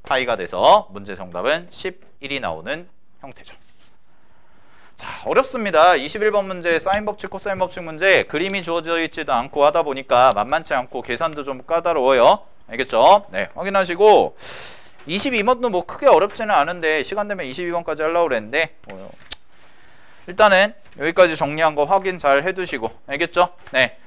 파이가 돼서 문제 정답은 11이 나오는 형태죠. 자, 어렵습니다. 21번 문제 사인 법칙, 코사인 법칙 문제 그림이 주어져 있지도 않고 하다 보니까 만만치 않고 계산도 좀 까다로워요. 알겠죠? 네, 확인하시고 22번도 뭐 크게 어렵지는 않은데 시간 되면 22번까지 하려고 그랬는데 일단은 여기까지 정리한 거 확인 잘 해두시고 알겠죠? 네.